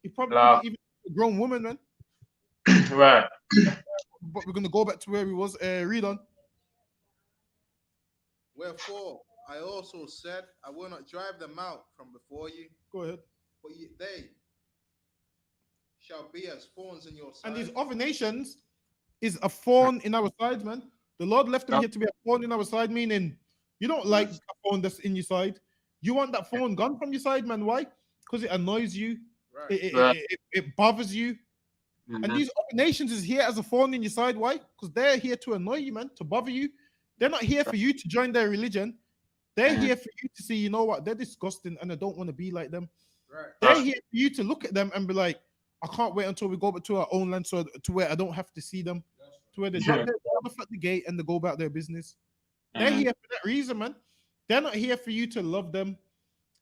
He probably Wow. even a grown woman, man. Right. But we're gonna go back to where we was. Read on. Wherefore, I also said, I will not drive them out from before you, Go ahead. but they shall be as thorns in your side. And these other nations is a thorn in our side, man. The Lord left them here to be a thorn in our side, meaning you don't like a thorn that's in your side. You want that thorn gone from your side, man. Why? Because it annoys you. Right. It bothers you. And Mhm. these other nations is here as a thorn in your side. Why? Because they're here to annoy you, man, to bother you. They're not here for you to join their religion. They're Mhm. here for you to see, you know what, they're disgusting and I don't want to be like them. Right. They're here for you to look at them and be like, I can't wait until we go back to our own land so to where I don't have to see them, to where they drop Yeah. their stuff at the gate and they go about their business. They're Mhm. here for that reason, man. They're not here for you to love them,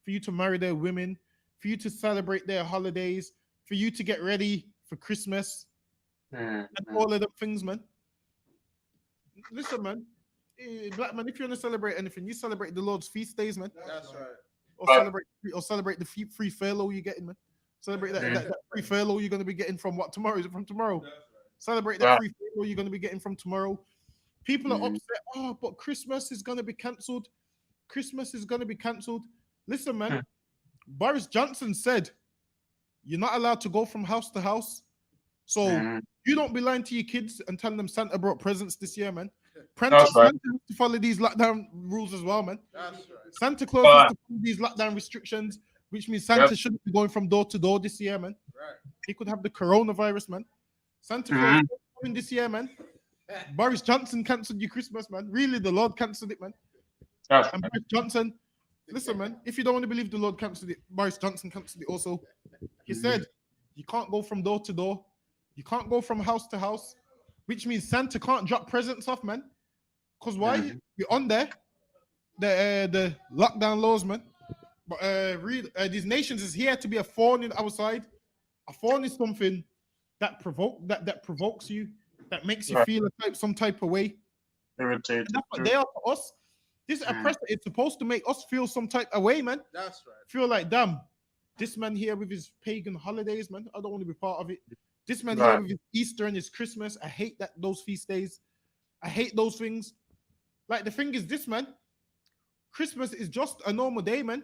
for you to marry their women, for you to celebrate their holidays, for you to get ready for Christmas Mhm. and all of them things, man. Listen, man. Black man, if you want to celebrate anything, you celebrate the Lord's feast days, man. That's right. Or Right. celebrate the free furlough you're getting, man. Celebrate that free furlough you're going to be getting from what tomorrow? Is it from tomorrow? Celebrate that Right. free furlough you're going to be getting from tomorrow. People are upset. Oh, but Christmas is going to be cancelled. Christmas is going to be cancelled. Listen, man. Boris Johnson said you're not allowed to go from house to house. So you don't be lying to your kids and telling them Santa brought presents this year, man. That's right. Santa has to follow these lockdown rules as well, man. That's right. Santa Claus has to follow these lockdown restrictions, which means Santa shouldn't be going from door to door this year, man. Right. He could have the coronavirus, man. Santa Claus is coming this year, man. Boris Johnson cancelled your Christmas, man. Really, the Lord cancelled it, man. That's And Boris Johnson, listen, man, if you don't want to believe the Lord cancelled it, Boris Johnson cancelled it also. He said, you can't go from door to door. You can't go from house to house, which means Santa can't drop presents off, man. Because why? We're on there. The lockdown laws, man. But these nations is here to be a thorn in our side. A thorn is something that provokes you, that makes you feel some type of way. irritated. That's what they are to us. This oppressor is supposed to make us feel some type of way, man. That's right. Feel like, damn, this man here with his pagan holidays, man. I don't want to be part of it. This man here with his Easter and his Christmas. I hate those feast days. I hate those things. Like the thing is, this man, Christmas is just a normal day, man.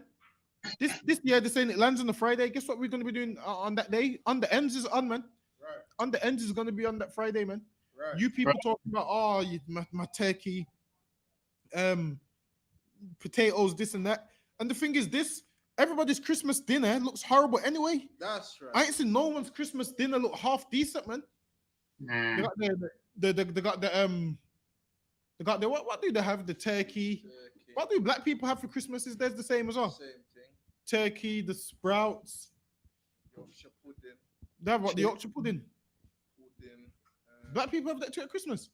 This year they're saying it lands on a Friday. Guess what we're gonna be doing on that day? On the ends is on, man. Right. On the ends is gonna be on that Friday, man. Right. You people talking about my turkey, potatoes, this and that. And the thing is, everybody's Christmas dinner looks horrible anyway. That's right. I ain't seen no one's Christmas dinner look half decent, man. They got the what do they have? The turkey. What do black people have for Christmas? Is theirs the same as well? Same thing. Turkey, the sprouts. Yorkshire pudding. They have what? The Yorkshire pudding. Pudding. Black people have that too at Christmas.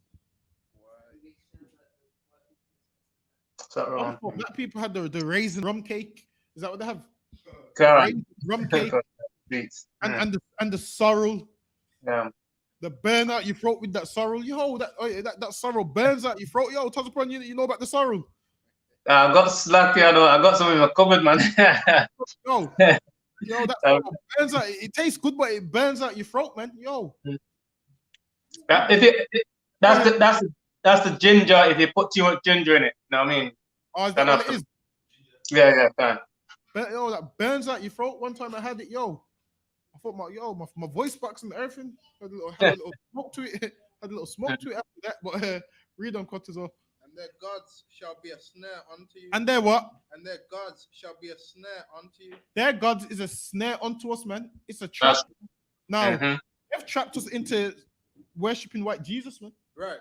So, Black people had the raisin rum cake. Is that what they have? correct. Raisin rum cake Beats. and the sorrel. Yeah. The burn out your throat with that sorrel. Yo, that sorrel burns out your throat. Yo, touch upon you know about the sorrel. I got slack here, though. I got some in my cupboard, man. Yo, that sorrel burns out. It tastes good, but it burns out your throat, man. Yo. That's the ginger. If you put too much ginger in it, you know what I mean? Oh, is that what it is? Yeah, fine. But yo, that burns out your throat. One time I had it, I thought my voice box and everything had a little smoke to it. Had a little smoke to it after that. But read on cut as well. And their gods shall be a snare unto you. And their what? And their gods shall be a snare unto you. Their gods is a snare unto us, man. It's a trap. Now they've trapped us into worshiping white Jesus, man. Right.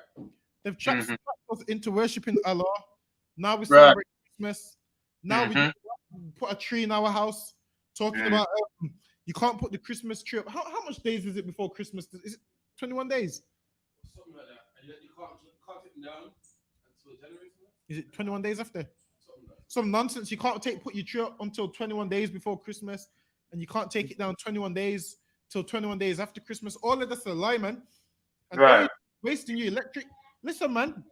They've trapped us into worshiping Allah. Now we celebrate Christmas. Now we put a tree in our house. Talking about you can't put the Christmas tree up. How much days is it before Christmas? Is it 21 days? Something like that. And you can't take them down until January. Is it 21 days after? Some nonsense. You can't put your tree up until 21 days before Christmas, and you can't take it down 21 days till 21 days after Christmas. All of that's a lie, man. And wasting your electric. Listen, man.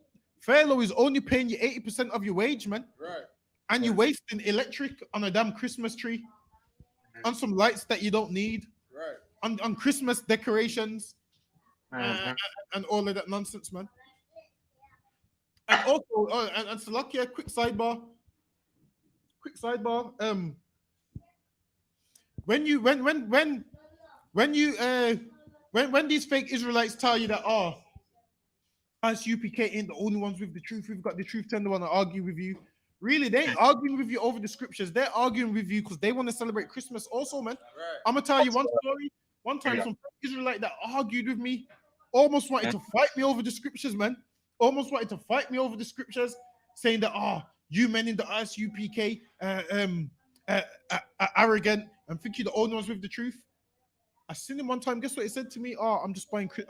Furlough is only paying you 80% of your wage, man. Right. And you're wasting electric on a damn Christmas tree, on some lights that you don't need, right? On Christmas decorations, and all of that nonsense, man. And also, and Salakia, quick sidebar. When these fake Israelites tell you that I.S.U.P.K ain't the only ones with the truth, we've got the truth, tend to want to argue with you. Really, they ain't arguing with you over the scriptures. They're arguing with you because they want to celebrate Christmas also, man. Right. I'm gonna tell you one story. One time, some Israelite that argued with me, almost wanted to fight me over the scriptures, man. Almost wanted to fight me over the scriptures, saying that you men in the I.S.U.P.K arrogant and think you're the only ones with the truth. I seen him one time. Guess what he said to me? I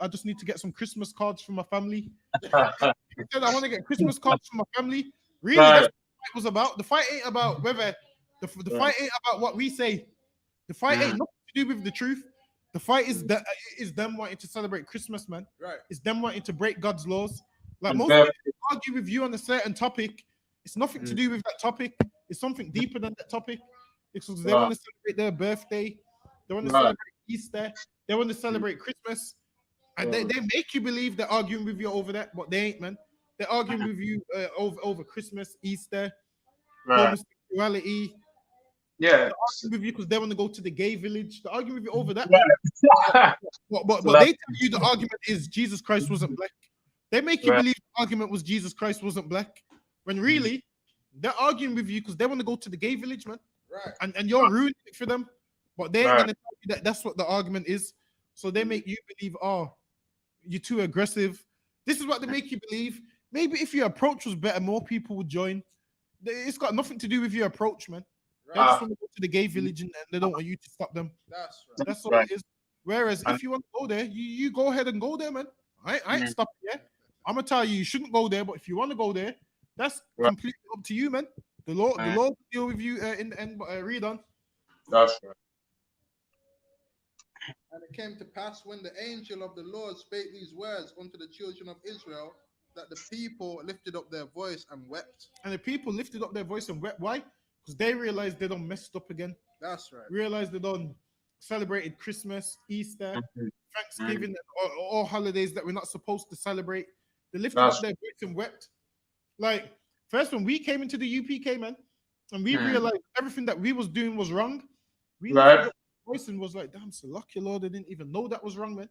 just need to get some Christmas cards for my family. He said, I want to get Christmas cards for my family. Really, that's what the fight was about. The fight ain't about whether the fight ain't about what we say. The fight ain't nothing to do with the truth. The fight is them wanting to celebrate Christmas, man. Right. It's them wanting to break God's laws. Like most people argue with you on a certain topic. It's nothing to do with that topic. It's something deeper than that topic. It's because they want to celebrate their birthday. They want to Right. celebrate Easter. They want to celebrate Christmas. And they make you believe they're arguing with you over that, but they ain't, man. They're arguing with you over Christmas, Easter, Right. homosexuality. Yeah. They're arguing with you because they want to go to the gay village. They're arguing with you over that, man. Right. But Right. they tell you the argument is Jesus Christ wasn't black. They make you Right. believe the argument was Jesus Christ wasn't black, when really they're arguing with you because they want to go to the gay village, man. Right. And you're ruining it for them. But they ain't Right. gonna tell you that that's what the argument is. So they make you believe, oh, you're too aggressive. This is what they make you believe. Maybe if your approach was better, more people would join. It's got nothing to do with your approach, man. They just want to go to the gay village and they don't want you to stop them. That's right. That's all Right. it is. Whereas if you want to go there, you go ahead and go there, man. I ain't stopping you. I'm gonna tell you, you shouldn't go there, but if you want to go there, that's Right. completely up to you, man. The Lord Right. will deal with you in the end. But read on. That's right. And it came to pass when the angel of the Lord spake these words unto the children of Israel, that the people lifted up their voice and wept. And the people lifted up their voice and wept. Why? Because they realized they done messed up again. That's right. Realized they done celebrated Christmas, Easter, Mhm. Thanksgiving, all holidays that we're not supposed to celebrate. They lifted That's- up their voice and wept. Like, first when we came into the UPK, man, and we realized everything that we was doing was wrong, we Right. lifted up our voice and was like, damn, so lucky, Lord, I didn't even know that was wrong, man.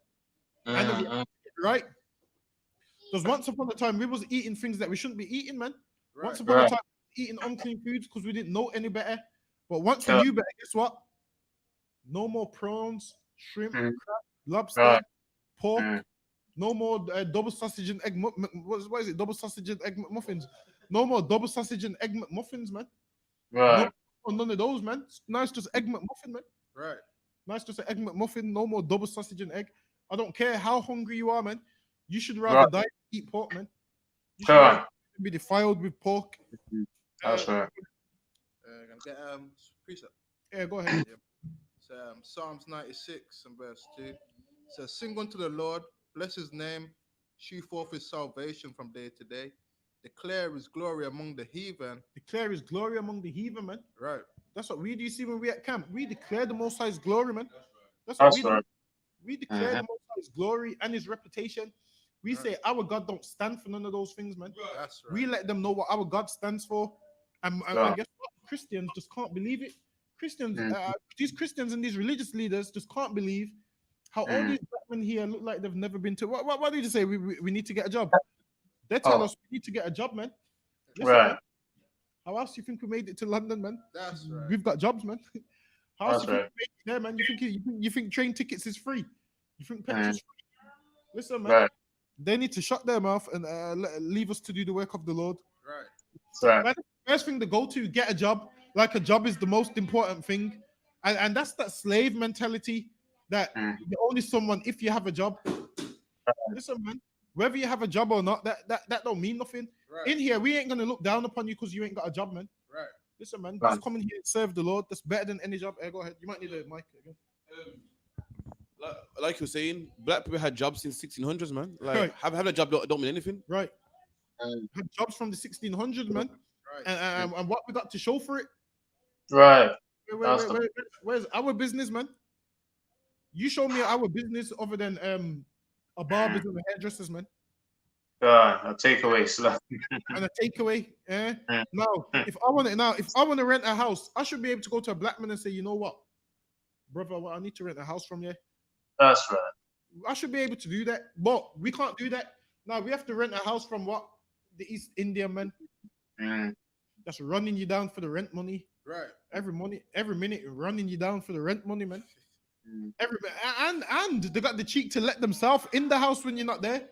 And then we Mhm. right? Because once upon a time, we was eating things that we shouldn't be eating, man. Right. Once upon a Right. time, eating unclean foods because we didn't know any better. But once we Yeah. knew better, guess what? No more prawns, shrimp, Mm. crab, lobster, Right. pork. Mm. No more double sausage and egg. What is it? Double sausage and egg muffins. No more double sausage and egg muffins, man. Right. No, none of those, man. Nice, just egg muffin, man. Right. Nice, just an egg muffin. No more double sausage and egg. I don't care how hungry you are, man. You should rather Right. die than eat pork, man. You should Sure. rather be defiled with pork. That's right. Gonna get precept. Yeah, go ahead. So, Psalms 96 and verse 2 it says, sing unto the Lord, bless his name, shew forth his salvation from day to day, declare his glory among the heathen. Declare his glory among the heathen, man. Right. That's what we do. You see when we at camp, we declare the Most High's glory, man. That's what That's we do. right. We declare the Most High's glory and his reputation. We say our God don't stand for none of those things, man. That's right. We let them know what our God stands for. And Yeah. guess what? Christians just can't believe it. Christians, Mhm. these Christians and these religious leaders just can't believe how all these black men here look like they've never been to. What did you say? We need to get a job. They tell Oh. us we need to get a job, man. Listen, Right. man, how else do you think we made it to London, man? That's right. We've got jobs, man. How else That's do you right. think we made it there, man? You think train tickets is free? You think petrol's free? Listen, man. Right. They need to shut their mouth and leave us to do the work of the Lord. Right. Right. Man, first thing to go to, get a job. Like a job is the most important thing. And that's that slave mentality that you're only someone if you have a job. Listen, man, whether you have a job or not, that don't mean nothing. Right. In here, we ain't gonna look down upon you because you ain't got a job, man. Right. Listen, man, Right. just come in here and serve the Lord. That's better than any job. Hey, go ahead. You might need a mic again. Like you were saying, black people had jobs since 1600s, man. Like Right. having a job don't mean anything. Right. Mm. Had jobs from the 1600s, man. Right. And what we got to show for it? Right. Where's our business, man? You show me our business other than a barbers and a hairdressers, man, A takeaway. So and a takeaway. Eh? Mm. Now, if I want to rent a house, I should be able to go to a black man and say, you know what, brother, I need to rent a house from you. that's right. I should be able to do that, but we can't do that. Now we have to rent a house from what? The East Indian man Mm. that's running you down for the rent money. Right. Every minute running you down for the rent money, man. Mm. And they got the cheek to let themselves in the house when you're not there.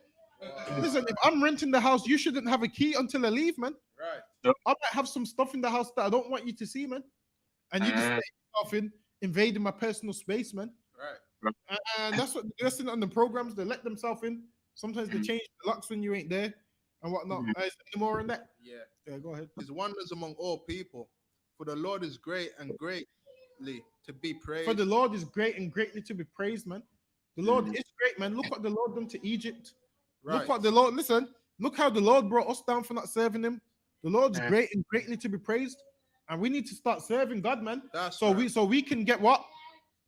Listen, if I'm renting the house, you shouldn't have a key until I leave, man. Right. I might have some stuff in the house that I don't want you to see, man. And you just let yourself in, invading my personal space, man. Right. And that's what they're listening on the programs. They let themselves in. Sometimes they change the locks when you ain't there and whatnot. Is there any more on that? Yeah. Yeah, go ahead. His wonders among all people. For the Lord is great and greatly to be praised. For the Lord is great and greatly to be praised, man. The Lord is great, man. Look what the Lord done to Egypt. Right. Look what the Lord, listen, look how the Lord brought us down for not serving him. The Lord's great and greatly to be praised. And we need to start serving God, man. That's So right. we can get what?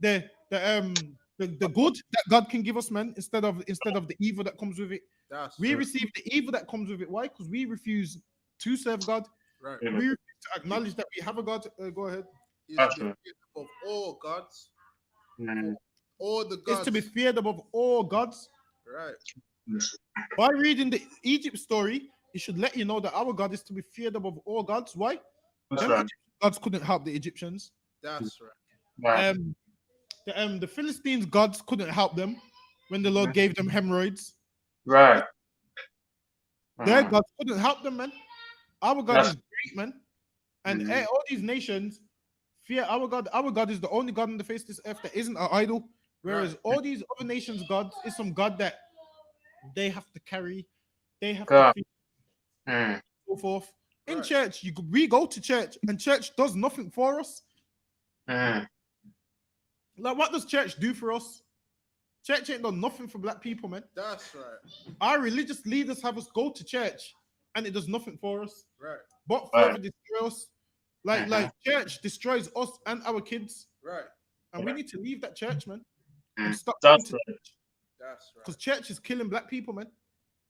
The the good that God can give us, man, instead of the evil that comes with it. That's We right. receive the evil that comes with it. Why? Because we refuse to serve God. Right. Mhm. We refuse to acknowledge that we have a God. Go ahead. He's That's the right. fear of all gods, Mm. all the It's gods. to be feared above all gods. Right. By reading the Egypt story, it should let you know that our God is to be feared above all gods. Why? That's Them right. Egyptian gods couldn't help the Egyptians. That's right. Right. The Philistines' gods couldn't help them when the Lord gave them hemorrhoids. Right. Their Mm. gods couldn't help them, man. Our God That's- is great, man. And Mhm. all these nations fear our God. Our God is the only God on the face of this earth that isn't an idol. Whereas Right. all these other nations' gods is some God that they have to carry, they have God. to feed, Mm. so forth. In Right. church, we go to church, and church does nothing for us. Mm. Like, what does church do for us? Church ain't done nothing for black people, man. That's right. Our religious leaders have us go to church, and it does nothing for us, Right. but Right. further destroy us. Like church destroys us and our kids, Right. and we need to leave that church, man, Mm. and stop That's going to right. church, That's because right. church is killing black people, man.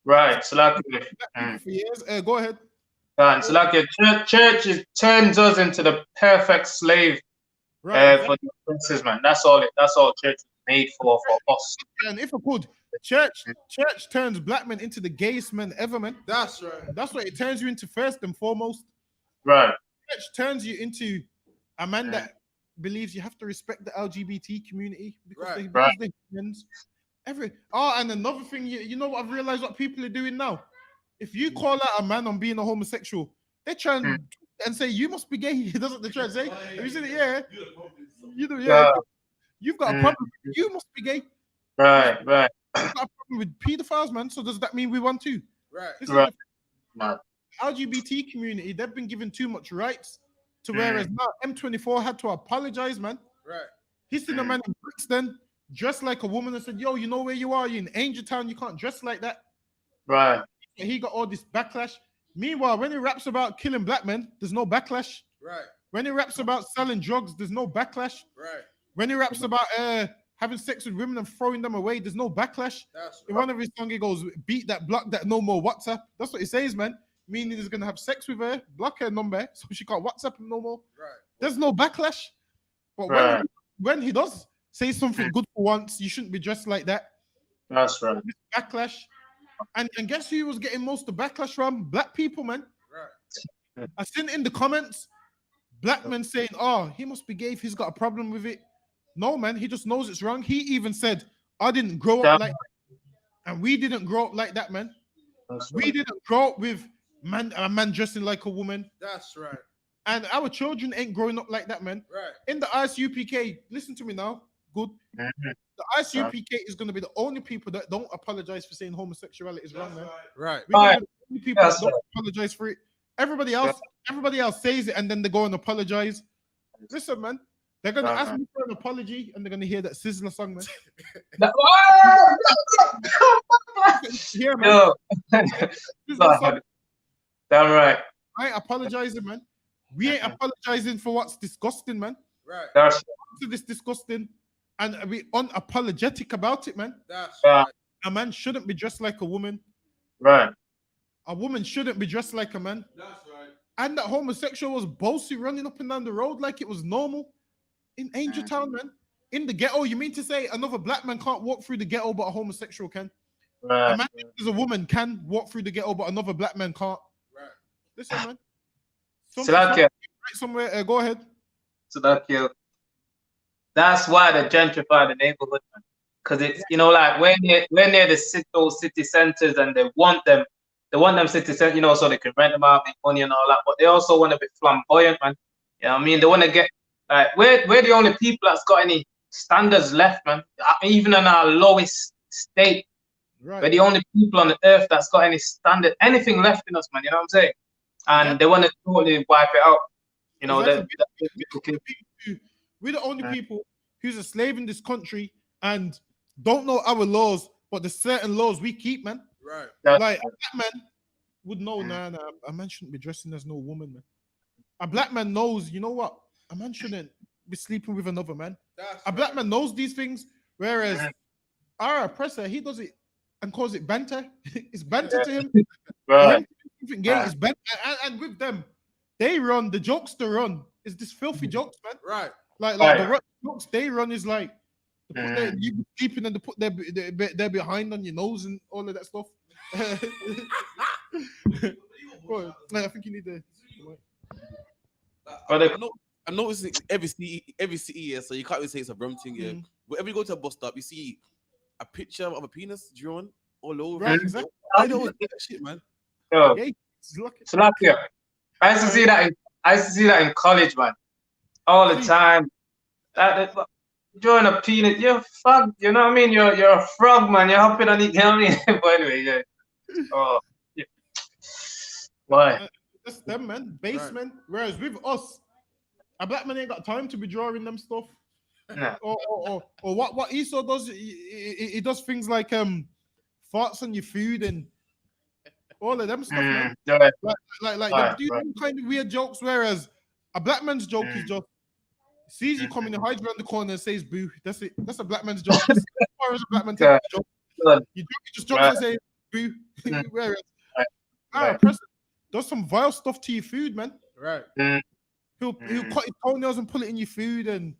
Right. So like, Black people mm. for years. Go ahead. Right. So like, church turns us into the perfect slave Right. for the oppressors, man. That's all. That's all church is made for us. And if I could, church turns black men into the gayest men ever, man. That's right. That's what it turns you into first and foremost. Right. Church turns you into a man that believes you have to respect the LGBT community because Right. they're humans. And another thing, you know what I've realized what people are doing now? If you call out a man on being a homosexual, they try and say you must be gay. That's what they try to say. Have you seen it? Yeah. You know, yeah. You've got a problem. You must be gay. Right. Right. We've got a problem with pedophiles, man. So does that mean we want to? Right. This is Right. the Man. LGBT community. They've been given too much rights to whereas now M24 had to apologize, man. Right. He's seen a man in Brixton dressed like a woman and said, "Yo, you know where you are? You're in Angel Town. You can't dress like that." Right. And he got all this backlash. Meanwhile, when he raps about killing black men, there's no backlash. Right. When he raps about selling drugs, there's no backlash. Right. When he raps about having sex with women and throwing them away, there's no backlash. That's In right. one of his songs, he goes, "Beat that, block that, no more WhatsApp." That's what he says, man. Meaning he's gonna have sex with her, block her number, so she can't WhatsApp him no more. Right. There's no backlash. But Right. when he does say something good for once, you shouldn't be dressed like that. That's right. This backlash. And guess who was getting most of the backlash from? Black people, man. Right. I seen in the comments, black men saying, "Oh, he must be gay if he's got a problem with it." No, man, he just knows it's wrong. He even said, "I didn't grow up like that." And we didn't grow up like that, man. That's We right. didn't grow up with a man dressing like a woman. That's right. And our children ain't growing up like that, man. Right. In the I.S.U.P.K, listen to me now. Good. Mhm. The I.S.U.P.K is going to be the only people that don't apologize for saying homosexuality is wrong, man. Right. We're gonna Right. be the only people That's that don't apologize for it. Everybody else says it and then they go and apologize. Listen, man, they're gonna ask me for an apology and they're gonna hear that Sizzler song, man. Yeah, man. Yo. Sizzler song. Damn right. I ain't apologizing, man. We ain't apologizing for what's disgusting, man. Right. That's So this disgusting, and we unapologetic about it, man. That's Yeah. right. A man shouldn't be dressed like a woman. right. A woman shouldn't be dressed like a man. That's right. And that homosexual was bossy running up and down the road like it was normal in Angel Town, man. In the ghetto, you mean to say another black man can't walk through the ghetto, but a homosexual can? A Right. man as a woman can walk through the ghetto, but another black man can't. Right. Listen, man. Somewhere, go ahead. So that kill. That's why they gentrify the neighborhood, man. Because it's like when they're those city centers and they want them city centers, so they can rent them out, make money and all that. But they also want to be flamboyant, man. You know what I mean? They want to get like we're the only people that's got any standards left, man. Even in our lowest state, we're Right. the only people on the earth that's got anything left in us, man. You know what I'm saying? And they want to totally wipe it out. Exactly. That We're the only people who's a slave in this country and don't know our laws, but there's certain laws we keep, man. Right. Like a black man would know, nah, a man shouldn't be dressing as no woman, man. A black man knows, you know what? A man shouldn't be sleeping with another man. That's A black man knows these things, whereas our oppressor, he does it and calls it banter. It's banter to him. For Right. him to do something gay is banter. And with them, they run the jokes to run. Is this filthy jokes, man? right. Like the jokes they run is like they put their, you be sleeping and they put their behind on your nose and all of that stuff. Well, I think you need to. I'm noticing every city, yeah, so you can't even say it's a rum thing, yeah. Whenever you go to a bus stop, you see a picture of a penis drawn all over. Right, exactly. I don't get that shit, man. Yo, Yeah, it's lucky. Slovakia. I used to see that in college, man. All the time. Drawing a penis, you're fucked. You know what I mean? You're a frog, man. You're hopping on it. You know what I mean? But anyway, yeah. Oh, yeah. Why? That's them, man. Basement. Whereas with us, a black man ain't got time to be drawing them stuff. No. Or what Esau does, he does things like farts on your food and all of them stuff, man. Yeah. Like Right, they do them kind of weird jokes, whereas a black man's joke is just sees you coming and hides around the corner and says boo. That's it. That's a black man's joke. As far as a black man takes a joke. You just jokes and say boo. Whereas our oppressor does some vile stuff to your food, man. Right. He'll cut his toenails and put it in your food, and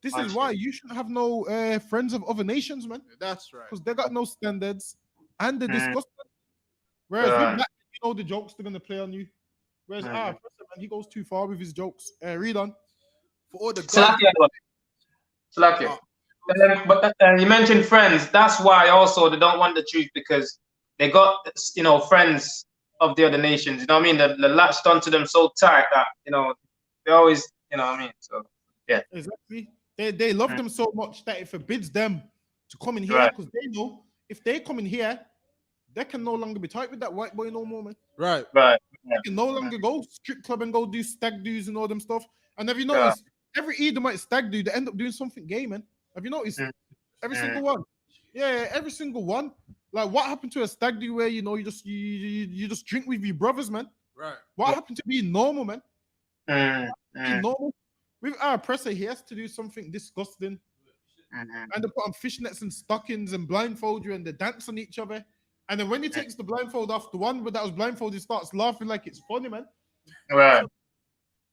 this is why you shouldn't have no friends of other nations, man. That's right. Because they got no standards and they're disgusting. Whereas with black, you know the jokes they're gonna play on you. Whereas our oppressor, man, he goes too far with his jokes. Read on. For all the Slakia. But you mentioned friends. That's why also they don't want the truth, because they got friends of the other nations. You know what I mean? They latched onto them so tight that they always what I mean. So yeah, exactly. They love them so much that it forbids them to come in here, because they know if they come in here, they can no longer be tight with that white boy no more, man. Right. Yeah. They can no longer go strip club and go do stag do's and all them stuff. And have you noticed every Edomite stag do, they end up doing something gay, man? Have you noticed? Every single one. Yeah, every single one. Like, what happened to a stag do where you just drink with your brothers, man? Right. What happened to being normal, man? Being normal. With our oppressor, he has to do something disgusting. And they put on fishnets and stockings and blindfold you, and they dance on each other. And then when he takes the blindfold off, the one that was blindfolded starts laughing like it's funny, man. Right.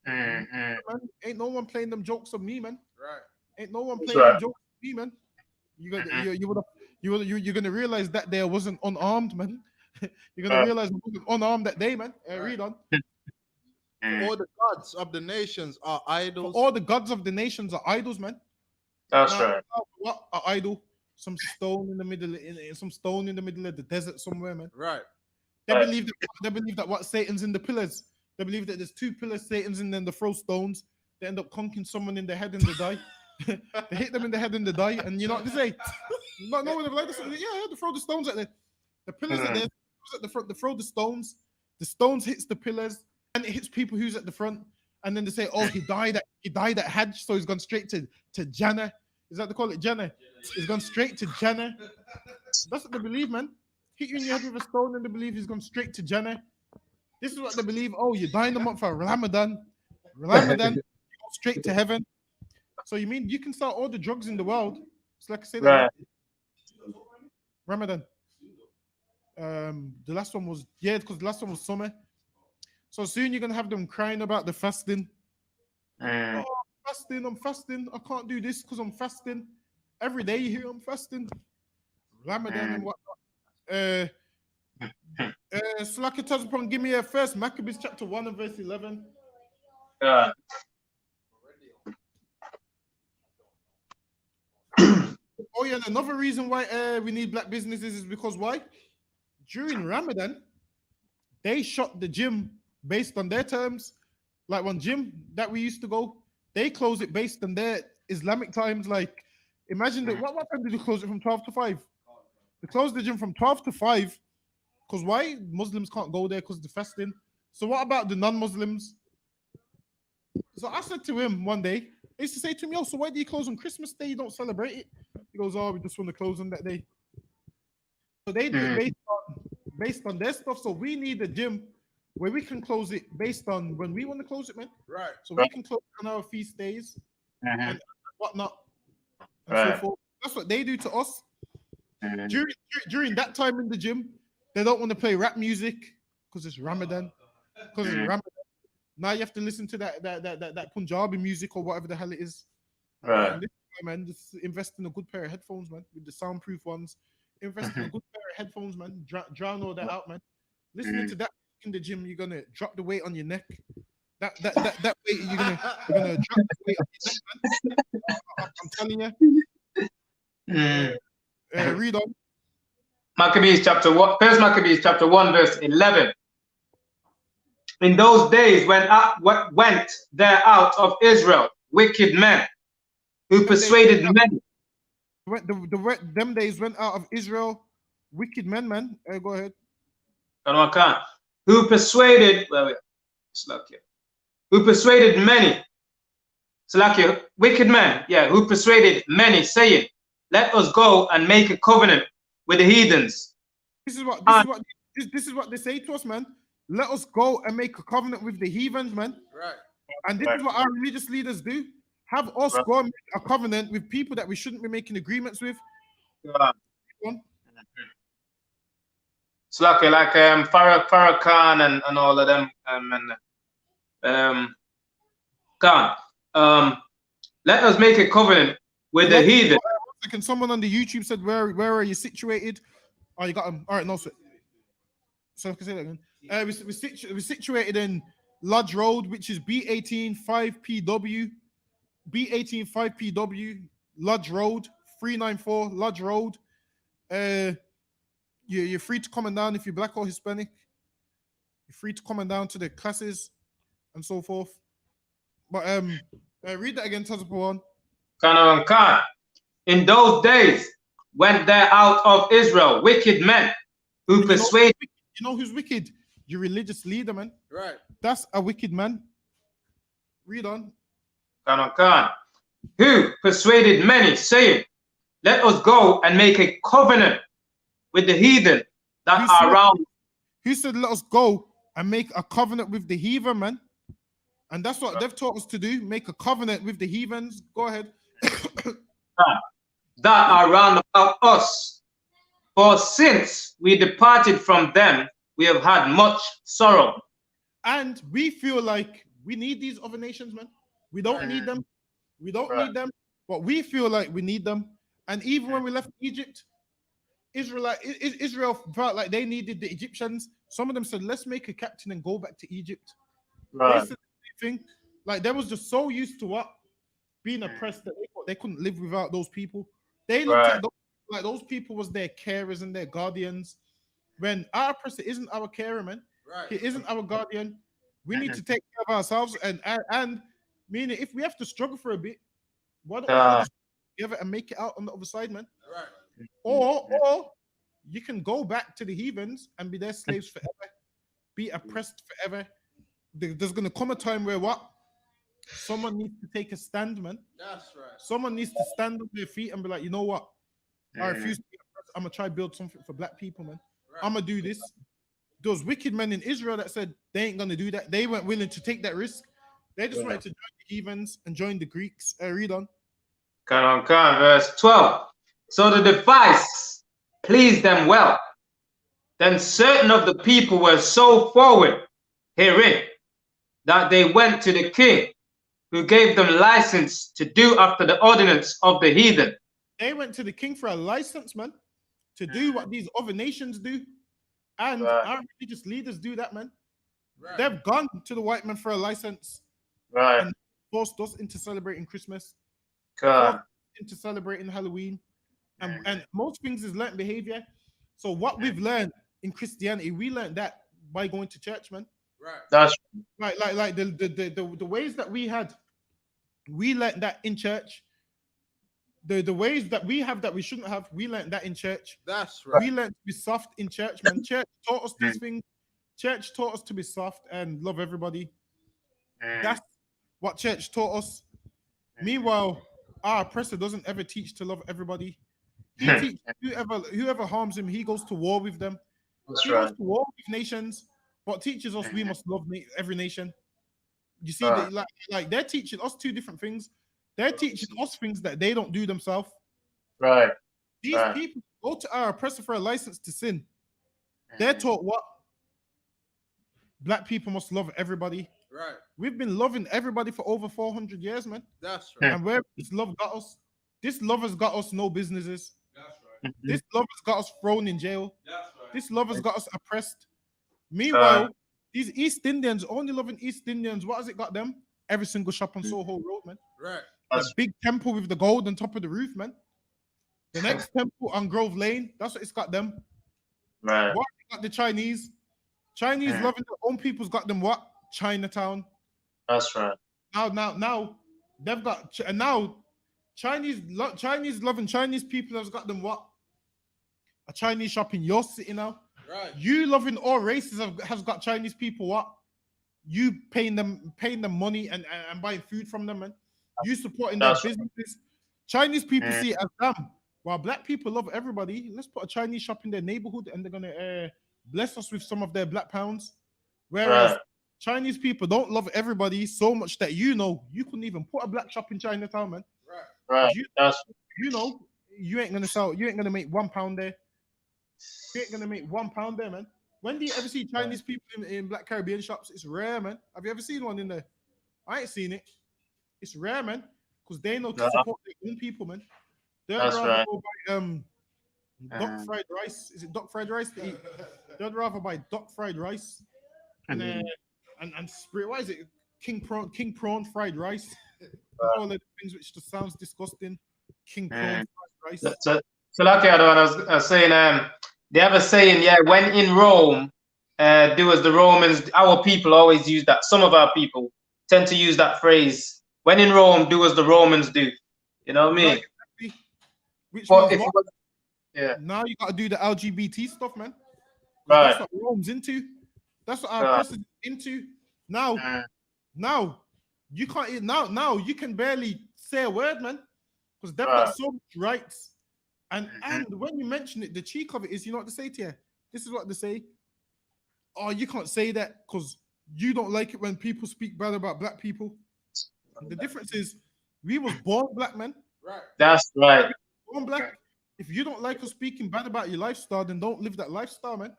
Man, ain't no one playing them jokes on me, man. Right. Ain't no one playing them jokes on me, man. You're gonna realize that there wasn't unarmed, man. You're gonna realize it wasn't unarmed that day, man. Read on. All the gods of the nations are idols. All the gods of the nations are idols, man. That's right. What are idol? Some stone in the middle, some stone in the middle of the desert somewhere, man. Right. They believe that what Satan's in the pillars. They believe that there's two pillars, Satan's in, then they throw stones. They end up conking someone in the head and they die. They hit them in the head and they die. And you know what they say? No one ever like this. Yeah, they throw the stones at the pillars are there. At the front, they throw the stones. The stones hits the pillars and it hits people who's at the front. And then they say, oh, he died at Hajj, so he's gone straight to Jannah. Is that they call it Jannah? He's gone straight to Jannah. That's what they believe, man. Hit you in your head with a stone and they believe he's gone straight to Jannah. This is what they believe. Oh, you're dying the month for Ramadan. You go straight to heaven. So you mean you can sell all the drugs in the world? It's like I say that. Ramadan. The last one was because the last one was summer. So soon you're gonna have them crying about the fasting. Oh, I'm fasting. I can't do this because I'm fasting. Every day you hear I'm fasting. Ramadan and whatnot. So like it touch upon, give me a first Maccabees chapter 1 and verse 11. Yeah. Oh yeah, and another reason why we need black businesses is because why? During Ramadan, they shut the gym based on their terms. Like one gym that we used to go, they close it based on their Islamic times. Like, imagine that. What time did you close it from 12 to 5? They closed the gym from 12 to 5. Because why? Muslims can't go there because they're fasting. So what about the non-Muslims? So I said to him one day, he used to say to me, so why do you close on Christmas Day? You don't celebrate it. He goes, we just want to close on that day. So they do it based on their stuff. So we need a gym where we can close it based on when we want to close it, man. Right. So we can close on our feast days Mhm. and whatnot and Right. so forth. That's what they do to us. Mhm. During that time in the gym, they don't want to play rap music because it's Ramadan. Because it's Mhm. Ramadan. Now you have to listen to that Punjabi music or whatever the hell it is. Right. And this guy, man, just invest in a good pair of headphones, man, with the soundproof ones. Invest in a good pair of headphones, man. Drown all that out, man. Listening to that in the gym, you're gonna drop the weight on your neck. That weight, you're gonna drop the weight on your neck, man. I'm telling you. Mhm. Read on. Maccabees chapter 1, First Maccabees chapter 1, verse 11. In those days what went there out of Israel wicked men who persuaded many. Them days went out of Israel, wicked men, man. Go ahead. Who persuaded, Slakia, who persuaded many, Slakia, wicked men, yeah, who persuaded many, saying, let us go and make a covenant with the heathens. This is what they say to us, man. Let us go and make a covenant with the heathens, man. Right. And this is what our religious leaders do. Have us go and make a covenant with people that we shouldn't be making agreements with. Slakia, like Farrakhan and all of them, let us make a covenant with the heathen. Can someone on the YouTube said, where are you situated? Oh, you got them. All right, no, so I can say that again. We're situated in Lodge Road, which is B18 5PW. B18 5PW, Lodge Road, 394 Lodge Road. You're free to come down if you're black or Hispanic. You're free to come down to the classes and so forth. But read that again, Tazapawan. Khan. In those days went there out of Israel wicked men who persuaded. You know who's wicked? Your religious leader, man. Right. That's a wicked man. Read on. Khan. Who persuaded many, saying, let us go and make a covenant with the heathen that are around. Who said, let us go and make a covenant with the heathen, man? And that's what they've taught us to do, make a covenant with the heathens. Go ahead. That are round about us. For since we departed from them, we have had much sorrow. And we feel like we need these other nations, man. We don't need them. We don't need them, but we feel like we need them. And even when we left Egypt, Israel felt like they needed the Egyptians. Some of them said, let's make a captain and go back to Egypt. They said the same thing. Like they was just so used to what? Being oppressed that they thought they couldn't live without those people. They looked at those people was their carers and their guardians. When our oppressor isn't our carer, man. Right. He isn't our guardian. We need to take care of ourselves and meaning if we have to struggle for a bit, why don't we just give it and make it out on the other side, man? Right. Or you can go back to the heathens and be their slaves forever, be oppressed forever. There's gonna come a time where what? Someone needs to take a stand, man. That's right. Someone needs to stand on their feet and be like, you know what? I refuse to be oppressed. I'm gonna try to build something for black people, man. Right. I'm gonna do this. Those wicked men in Israel that said they ain't gonna do that, they weren't willing to take that risk. They just wanted to join the heathens and join the Greeks. Read on. Verse 12. So the device pleased them well. Then certain of the people were so forward herein that they went to the king, who gave them license to do after the ordinance of the heathen. They went to the king for a license, man, to do what these other nations do. And our religious leaders do that, man. Right. They've gone to the white man for a license. Right. And forced us into celebrating Christmas. Into celebrating Halloween. And most things is learned behavior. So what we've learned in Christianity, we learned that by going to church, man. Right. That's like the ways that we had, we learned that in church. The ways that we have that we shouldn't have, we learned that in church. That's right. We learned to be soft in church, man. Church taught us these things. Church taught us to be soft and love everybody. That's what church taught us. Meanwhile, our oppressor doesn't ever teach to love everybody. He teaches whoever harms him, he goes to war with them. He goes to war with nations but teaches us we must love every nation. You see, Right. like they're teaching us two different things. They're teaching us things that they don't do themselves. Right. These Right. people go to our oppressor for a license to sin. They're taught what? Black people must love everybody. Right. We've been loving everybody for over 400 years, man. That's right. And where this love got us, this love has got us no businesses. That's right. This love has got us thrown in jail. That's right. This love has got us oppressed. Meanwhile, these East Indians only loving East Indians. What has it got them? Every single shop on Soho Road, man. Right. The big temple with the gold on top of the roof, man. The next temple on Grove Lane, that's what it's got them. Right. What got the Chinese? Chinese loving their own people's got them what? Chinatown. That's right. Now they've got and now Chinese loving Chinese people has got them what? A Chinese shop in your city now. Right. You loving all races has got Chinese people what? You paying them money and buying food from them, man. You supporting their businesses. Chinese people see it as them. While black people love everybody, let's put a Chinese shop in their neighborhood and they're gonna bless us with some of their black pounds. Whereas Chinese people don't love everybody so much that you couldn't even put a black shop in Chinatown, man. Right. You ain't gonna make £1 there. You ain't gonna make £1 there, man. When do you ever see Chinese people in black Caribbean shops? It's rare, man. Have you ever seen one in there? I ain't seen it. It's rare, man, because they know to support their own people, man. They'd rather go buy duck fried rice. Is it duck fried rice to eat? They'd rather buy duck fried rice and spray. What is it? King prawn fried rice. All the things which just sounds disgusting. King prawn fried rice. So like the other one I was saying, they have a saying, when in Rome, do as the Romans. Our people always use that. Some of our people tend to use that phrase. When in Rome, do as the Romans do. You know what I mean? Right, exactly. Which means what? Now you got to do the LGBT stuff, man. Right. That's what Rome's into. That's what our president's into. Now you can't. Now you can barely say a word, man, because they've got so much rights. And when you mention it, the cheek of it is, you know what they say to you? This is what they say. Oh, you can't say that because you don't like it when people speak bad about black people. The difference is, we was born black, man. Right. That's right. Born black. If you don't like us speaking bad about your lifestyle, then don't live that lifestyle, man.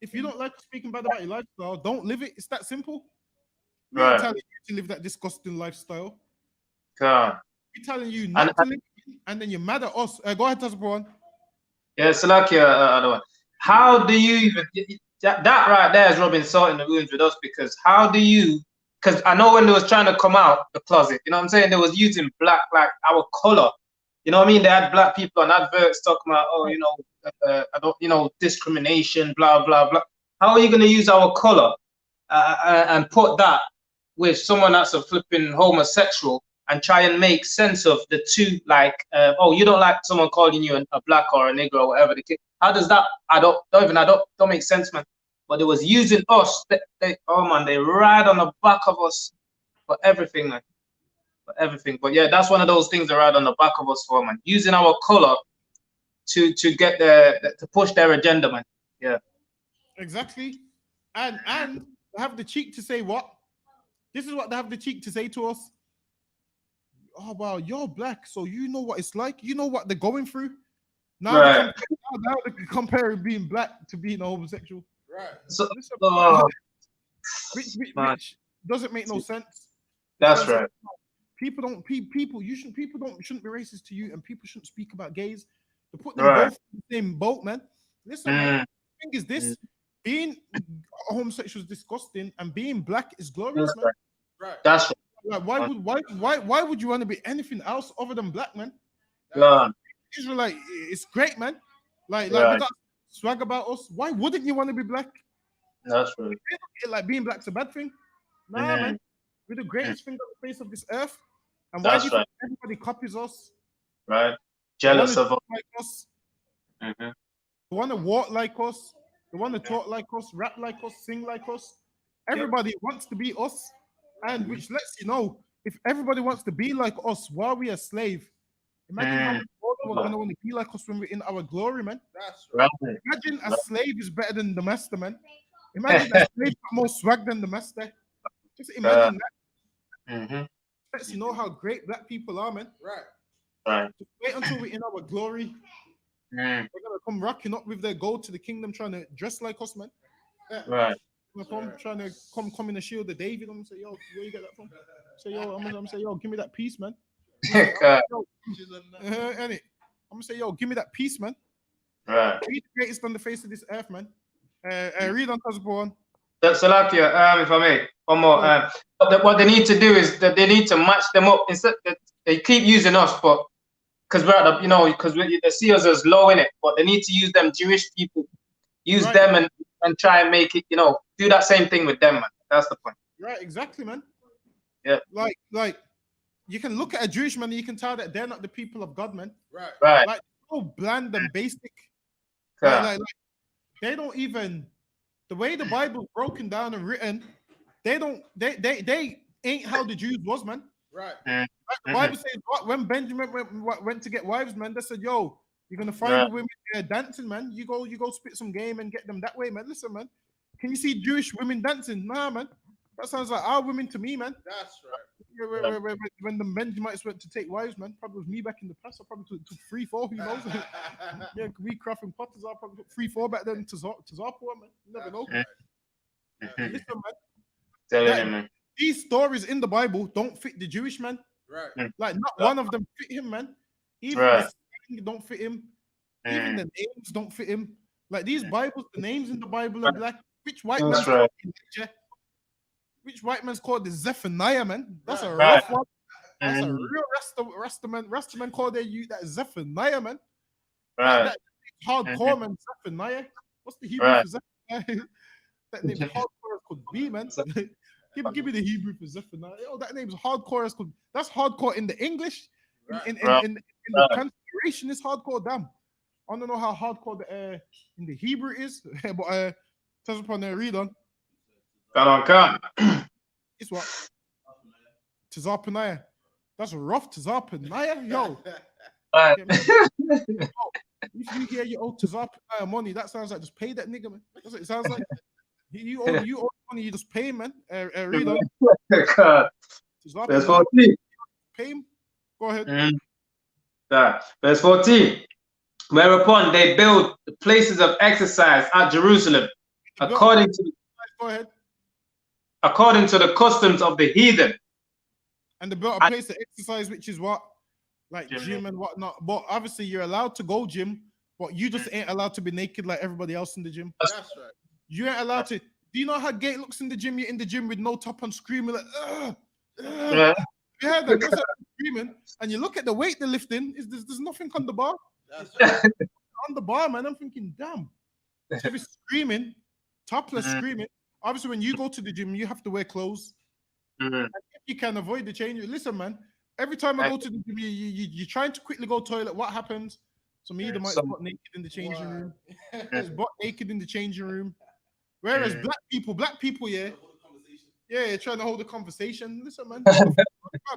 If you don't like us speaking bad about your lifestyle, don't live it. It's that simple. We're not telling you to live that disgusting lifestyle. God. We're telling you not to live it, and then you're mad at us. Go ahead, Tasman. Yeah, so like other one. How do you even that right there is rubbing salt in the wounds with us, because how do you? Because I know when they was trying to come out the closet, you know what I'm saying, they was using black like our color. You know what I mean? They had black people on adverts talking about, I don't, discrimination, blah blah blah. How are you going to use our color and put that with someone that's a flipping homosexual and try and make sense of the two? Like, you don't like someone calling you a black or a nigger or whatever the case. How does that? Don't make sense, man. But they was using us. They ride on the back of us for everything, man. For everything. But yeah, that's one of those things they ride on the back of us for, man. Using our color to get to push their agenda, man. Yeah. Exactly. And they have the cheek to say what? This is what they have the cheek to say to us. Oh wow, you're black, so you know what it's like. You know what they're going through. Now they can compare being black to being a homosexual. Right. So, which doesn't make no sense. That's right. People shouldn't be racist to you, and people shouldn't speak about gays. To put them both in the same boat, man. Listen, man, the thing is this: being a homosexual is disgusting, and being black is glorious, man. Right. That's like why would you want to be anything else other than black, man? Israelite, it's great, man. Like we got swag about us. Why wouldn't you want to be black? That's right. Like being black's a bad thing. Nah, man. We're the greatest thing on the face of this earth. And why do you think everybody copies us? Right. Jealous of us. Like us. The one that walk like us, the one that talk like us, rap like us, sing like us. Everybody wants to be us. And which lets you know, if everybody wants to be like us while we are slave, imagine how many people are going to want to be like us when we're in our glory, man. That's right. Imagine a slave is better than the master, man. Imagine that slave got more swag than the master. Just imagine that. Mm-hmm. Lets you know how great black people are, man. Right. Right. Just wait until we're in our glory. Mm. They're gonna come rocking up with their gold to the kingdom, trying to dress like us, man. Right. They're come, trying to come in the shield of David. I'm gonna say, yo, where you get that from? Say, yo, I'm gonna say, yo, give me that peace, man. God. I'm gonna say, yo, give me that peace, man. Right. Be the greatest on the face of this earth, man. Read on Cosborn. Salakia, if I may, one more. What they need to do is that they need to match them up. Instead, they keep using us, but because we're at the, because they see us as low in it, but they need to use them Jewish people, use them and try and make it, do that same thing with them, man. That's the point. Right, exactly, man. Yeah. Like you can look at a Jewish man and you can tell that they're not the people of God, man. Right. Right. Like so bland and basic. Yeah. Like they don't even the way the Bible's broken down and written, they ain't how the Jews was, man. Right. Like the Bible says when Benjamin went to get wives, man, they said, yo, you're gonna find the women dancing, man. You go spit some game and get them that way, man. Listen, man. Can you see Jewish women dancing? Nah, man. That sounds like our women to me, man. That's right. When the Benjamites went to take wives, man, probably was me back in the past. I probably took 3-4, who knows? Yeah, we craft and potters, I probably took 3-4 back then to Zarpur, man. You never know. Listen, man. These stories in the Bible don't fit the Jewish man. Right. Like not one of them fit him, man. Even the slang don't fit him. Even the names don't fit him. Like these Bibles, the names in the Bible are black. Which white man's called Elijah? Which white man's called the Zephaniah, man? That's a rough one. That's a real Rastaman called their youth that Zephaniah, man. Right. That hardcore, man. Zephaniah. What's the Hebrew for Zephaniah? That name's hardcore as could be, man. Give me the Hebrew for Zephaniah. Oh, that name's hardcore as could. That's hardcore in the English. In the transliteration, it's hardcore. Damn. I don't know how hardcore the in the Hebrew is, but touch upon there. Read on. It's what? Tazarpanaya. That's rough, Tazarpanaya. Yo. If you hear you owe Tazarpanaya money, that sounds like just pay that nigga, man. That's what it sounds like. You owe money, you just pay him, man. Read on. Verse 14. Pay him. Go ahead. Verse 14. Whereupon they build the places of exercise at Jerusalem, according to the customs of the heathen. And they built a place to exercise, which is what? Like gym and whatnot. But obviously you're allowed to go gym, but you just ain't allowed to be naked like everybody else in the gym. That's right. You ain't allowed to. Do you know how gay it looks in the gym? You're in the gym with no top on, screaming like, yeah, that's how screaming. And you look at the weight they're lifting, there's nothing on the bar. That's right. On the bar, man. I'm thinking, damn. To be screaming, topless screaming. Obviously, when you go to the gym, you have to wear clothes. And if you can avoid the change, listen, man. Every time I go to the gym, you're trying to quickly go toilet. What happens? So me, the might butt naked in the changing room. It's butt naked in the changing room. Whereas black people, yeah, trying to hold a conversation. Listen, man.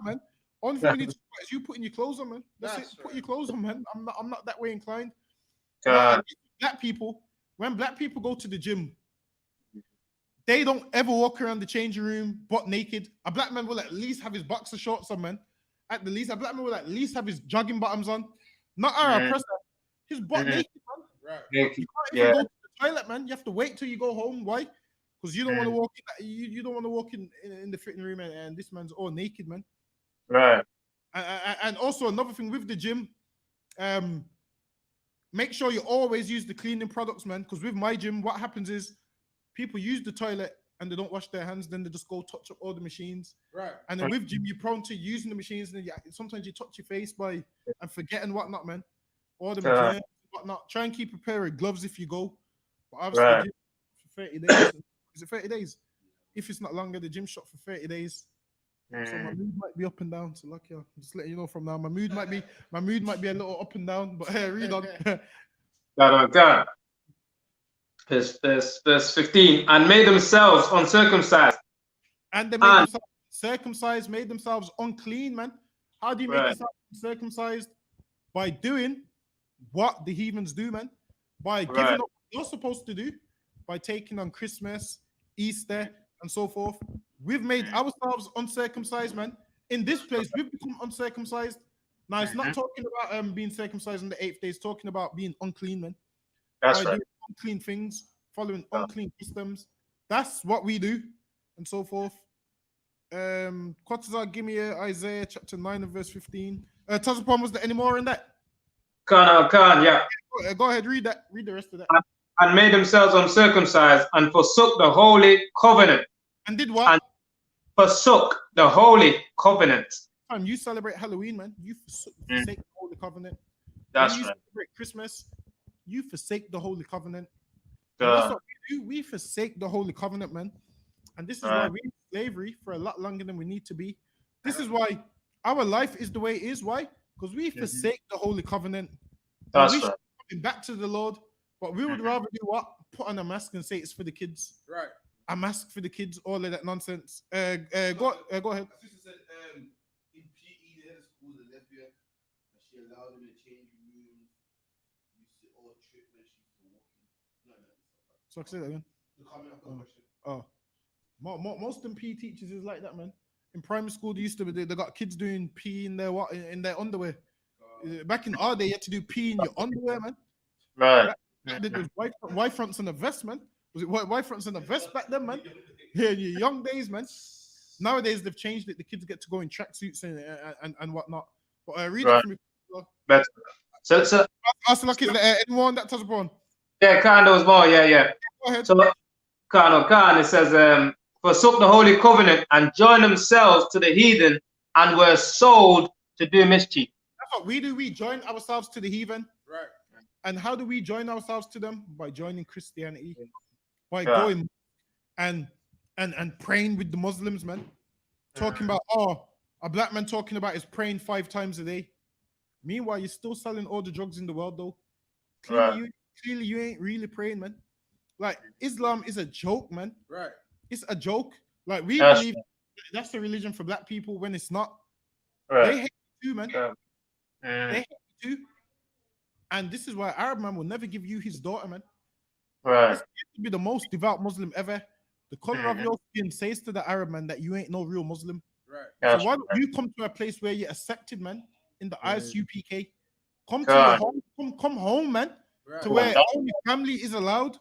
Man. Only thing we need to do is you putting your clothes on, man. That's it. Put your clothes on, man. I'm not that way inclined. Black people, when black people go to the gym, they don't ever walk around the changing room butt naked. A black man will at least have his boxer shorts on, man. At the least, a black man will at least have his jogging bottoms on. Not our oppressor. His butt naked, man. Right. You can't even go to the toilet, man. You have to wait till you go home. Why? Because you don't want to walk in. You don't want to walk in the fitting room and this man's all naked, man. Right. And also another thing with the gym, make sure you always use the cleaning products, man. Because with my gym, what happens is people use the toilet and they don't wash their hands, then they just go touch up all the machines. Right. And then with gym, you're prone to using the machines, and sometimes you touch your face by and forgetting whatnot, man. All the germs and whatnot. Try and keep a pair of gloves if you go. But obviously, for 30 days. Is it 30 days? If it's not longer, the gym shop for 30 days. So my mood might be up and down. So lucky, I'm just letting you know from now. My mood might be a little up and down. But read on. God. Verse 15. And made themselves uncircumcised. And they made themselves circumcised, made themselves unclean, man. How do you make yourself circumcised? By doing what the heathens do, man. By giving up what you're supposed to do. by taking on Christmas, Easter, and so forth. We've made ourselves uncircumcised, man. In this place, we've become uncircumcised. Now, it's not talking about being circumcised on the 8th day. It's talking about being unclean, man. That's By right. doing unclean things, following unclean customs. That's what we do, and so forth. Quatazar, give me Isaiah chapter 9 and verse 15. Tazapon, was there any more in that? Can, yeah. Go ahead, read that. Read the rest of that. And made themselves uncircumcised and forsook the holy covenant. And did what? And forsook the holy covenant. Time you celebrate Halloween, man, you forsake the holy covenant. That's when you right. celebrate Christmas, you forsake the holy covenant. And that's what we do. We forsake the holy covenant, man. And this is why we're in slavery for a lot longer than we need to be. This is why our life is the way it is. Why? Because we forsake the holy covenant. That's we right. should be back to the Lord, but we would rather do what? Put on a mask and say it's for the kids. Right. A mask for the kids, all of that nonsense. Go ahead. My sister said in PE, they had a school in Lesbia, and she allowed them to change rooms. Used to all trip when she was walking. So I say that again. The comment of the question. Oh, most of them PE teachers is like that, man. In primary school, they used to be, they got kids doing PE in their underwear. Back in our day, you had to do PE in your underwear, man. Right. There was white fronts and a vest, man. Was it white fronts and a vest back then, man? Yeah, in your young days, man. Nowadays they've changed it. The kids get to go in tracksuits and whatnot. But read it for me. Better. So Ask anyone that touch upon. yeah, Khan, there was more. Yeah. Go ahead. So Khan, it says, forsook the holy covenant and joined themselves to the heathen and were sold to do mischief. That's what we do. We join ourselves to the heathen. Right. And how do we join ourselves to them? By joining Christianity. By going and praying with the Muslims, man. Talking about, a black man talking about is praying 5 times a day. Meanwhile, you're still selling all the drugs in the world, though. Clearly, you ain't really praying, man. Like, Islam is a joke, man. Right. It's a joke. Like, we believe that's the religion for black people when it's not. They hate you too, man. They hate you too. And this is why Arab man will never give you his daughter, man. Right. This to be the most devout Muslim ever. The color of your skin says to the Arab man that you ain't no real Muslim. Right. So why don't you come to a place where you're accepted, man, in the I.S.U.P.K? Come to your home, come home, man, Right. to where only family is allowed.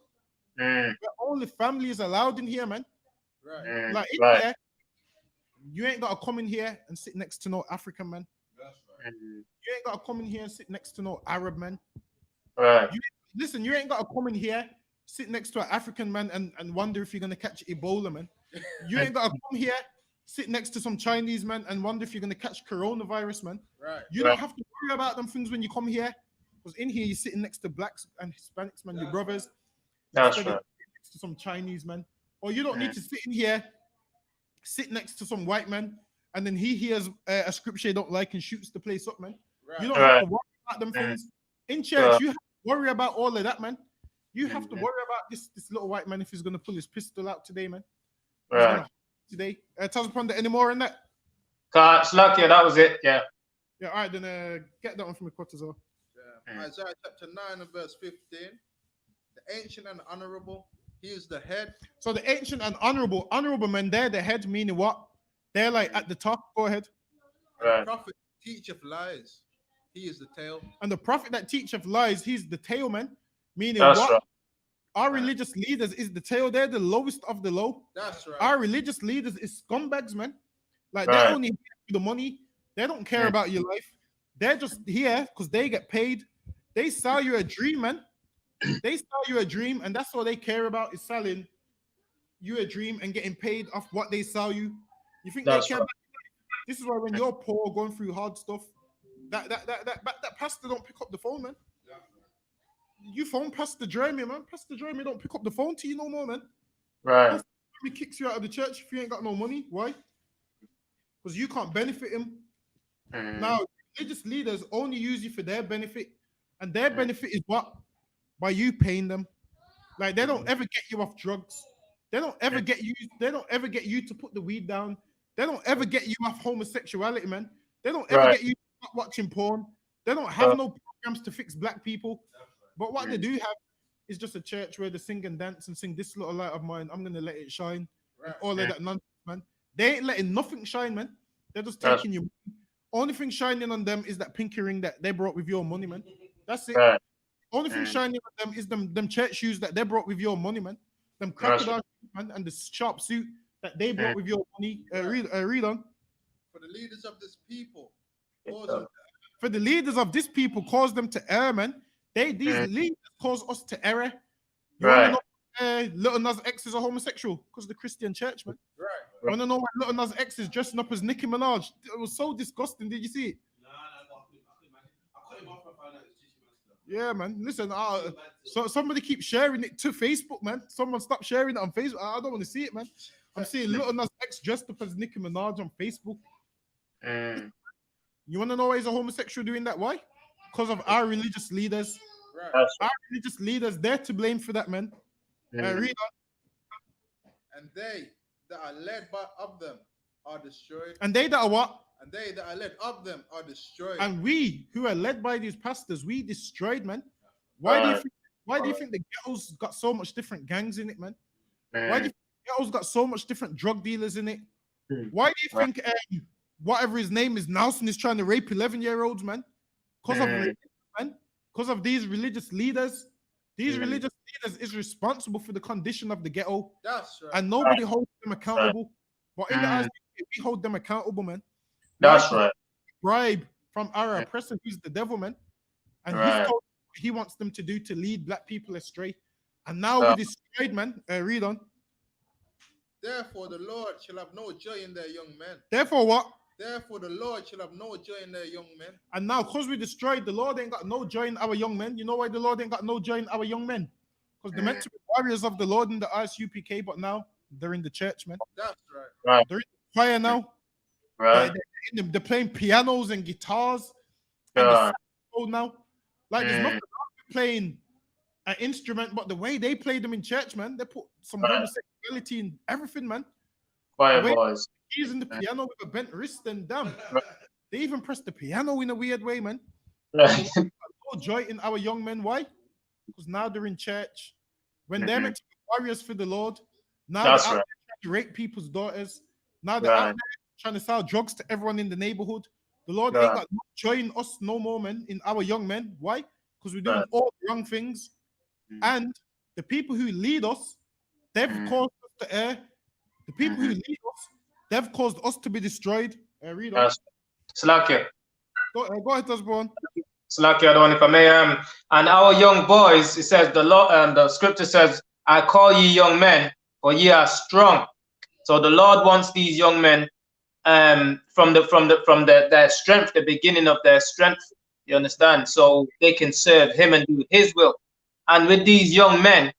Where only family is allowed in here, man. Right. Like in there, you ain't gotta come in here and sit next to no African man. That's right. You ain't gotta come in here and sit next to no Arab man. Right. Listen, you ain't gotta come in here, sit next to an African man and wonder if you're gonna catch Ebola, man. You ain't gotta come here, sit next to some Chinese man and wonder if you're gonna catch coronavirus, man. Right. You don't have to worry about them things when you come here. Because in here you're sitting next to blacks and Hispanics, man, your brothers. That's Instead of right. next to some Chinese man. Or you don't need to sit in here, sit next to some white man, and then he hears a scripture he don't like and shoots the place up, man. Right. You don't have to worry about them things. In church, you have to worry about all of that, man. You have to worry about this little white man if he's gonna pull his pistol out today, man. Right. Today. Taz upon that any more in that? Slack, yeah, that was it. Yeah. Yeah, all right, then get that one from the quote as well. Yeah. Isaiah chapter 9 and verse 15. The ancient and honorable, he is the head. So the ancient and honorable men, they're the head, meaning what? They're like at the top. Go ahead. The prophet teacheth lies. He is the tail. And the prophet that teacheth lies, he's the tail, man. Meaning That's what? right. Our religious leaders is the tail. They're the lowest of the low. That's right. Our religious leaders is scumbags, man. Like Right. they're only here for the money. They don't care about your life. They're just here because they get paid. They sell you a dream, man. They sell you a dream, and that's all they care about is selling you a dream and getting paid off what they sell you. You think That's they care right. about your life? This is why when you're poor, going through hard stuff, that pastor don't pick up the phone, man. You phone Pastor Jeremy, man. Pastor Jeremy don't pick up the phone to you no more, man. Right. He kicks you out of the church if you ain't got no money. Why? Because you can't benefit him. Now, religious leaders only use you for their benefit, and their benefit is what? By you paying them. Like they don't ever get you off drugs. They don't ever get you. They don't ever get you to put the weed down. They don't ever get you off homosexuality, man. They don't ever get you watching porn. They don't have no programs to fix black people. But what they do have is just a church where they sing and dance and sing this little light of mine. I'm gonna let it shine. And Right. all of that nonsense, man. They ain't letting nothing shine, man. They're just That's- taking you. Only thing shining on them is that pinky ring that they brought with your money, man. That's it. Right. Only thing shining on them is them church shoes that they brought with your money, man. Them crocodile shoes, man, and the sharp suit that they brought with your money. Read on. For the leaders of this people, Yes, cause sir. them For the leaders of this people, cause them to err, man. These leaders cause us to err. You Right. want to know Little Nas X is a homosexual? Because the Christian church, man. right. You want to know why Little Nas X is dressing up as Nicki Minaj? It was so disgusting. Did you see it? I cut him off and found out it's just Yeah, man. Listen, so somebody keep sharing it to Facebook, man. Someone stop sharing it on Facebook. I don't want to see it, man. I'm seeing Little Nas X dressed up as Nicki Minaj on Facebook. Mm. You want to know why he's a homosexual doing that? Why? Because of our religious leaders. Right. That's Our religious leaders, they're to blame for that, man. Read on. And they that are led by of them are destroyed. And they that are what? And they that are led of them are destroyed. And we who are led by these pastors, we destroyed, man. Why do you think? Why do you think the ghetto's got so much different gangs in it, man? Why do you think the ghetto's got so much different drug dealers in it? Why do you think whatever his name is, Nelson is trying to rape 11-year-olds, man? Because of religion, man. Because of these religious leaders. These religious leaders is responsible for the condition of the ghetto, That's right. and nobody holds them accountable. But in the eyes, we hold them accountable, man. That's right. Bribe from our oppressor, who's the devil, man, and he's Right. told what he wants them to do to lead black people astray. And now we're destroyed, man. Read on. Therefore, the Lord shall have no joy in their young men. Therefore, what? Therefore, the Lord shall have no joy in their young men. And now, because we destroyed, the Lord ain't got no joy in our young men. You know why the Lord ain't got no joy in our young men? Because they're meant to be warriors of the Lord in the I.S.U.P.K, but now they're in the church, man. That's right. They're in the choir now. Right. They're playing pianos and guitars. And the saxophone now. Like, there's nothing wrong with playing an instrument, but the way they play them in church, man, they put some homosexuality in everything, man. Fire The way boys. he's in the piano with a bent wrist, and damn, they even press the piano in a weird way, man. Right. No joy in our young men. Why? Because now they're in church. When they're meant to be warriors for the Lord, now That's they're out right. there trying to rape people's daughters. Now they're out Right. there trying to sell drugs to everyone in the neighborhood. The Lord Right. ain't got no joy in us no more, man, in our young men. Why? Because we're doing Right. all the wrong things. And the people who lead us, they've caused us to err. The people who lead us, they've caused us to be destroyed. Read on. That's Slakia. Go ahead, Osborne. Slakia, the one, if I may. And our young boys, it says the law, the scripture says, "I call ye young men, for ye are strong." So the Lord wants these young men, from their strength, the beginning of their strength. You understand? So they can serve Him and do His will. And with these young men,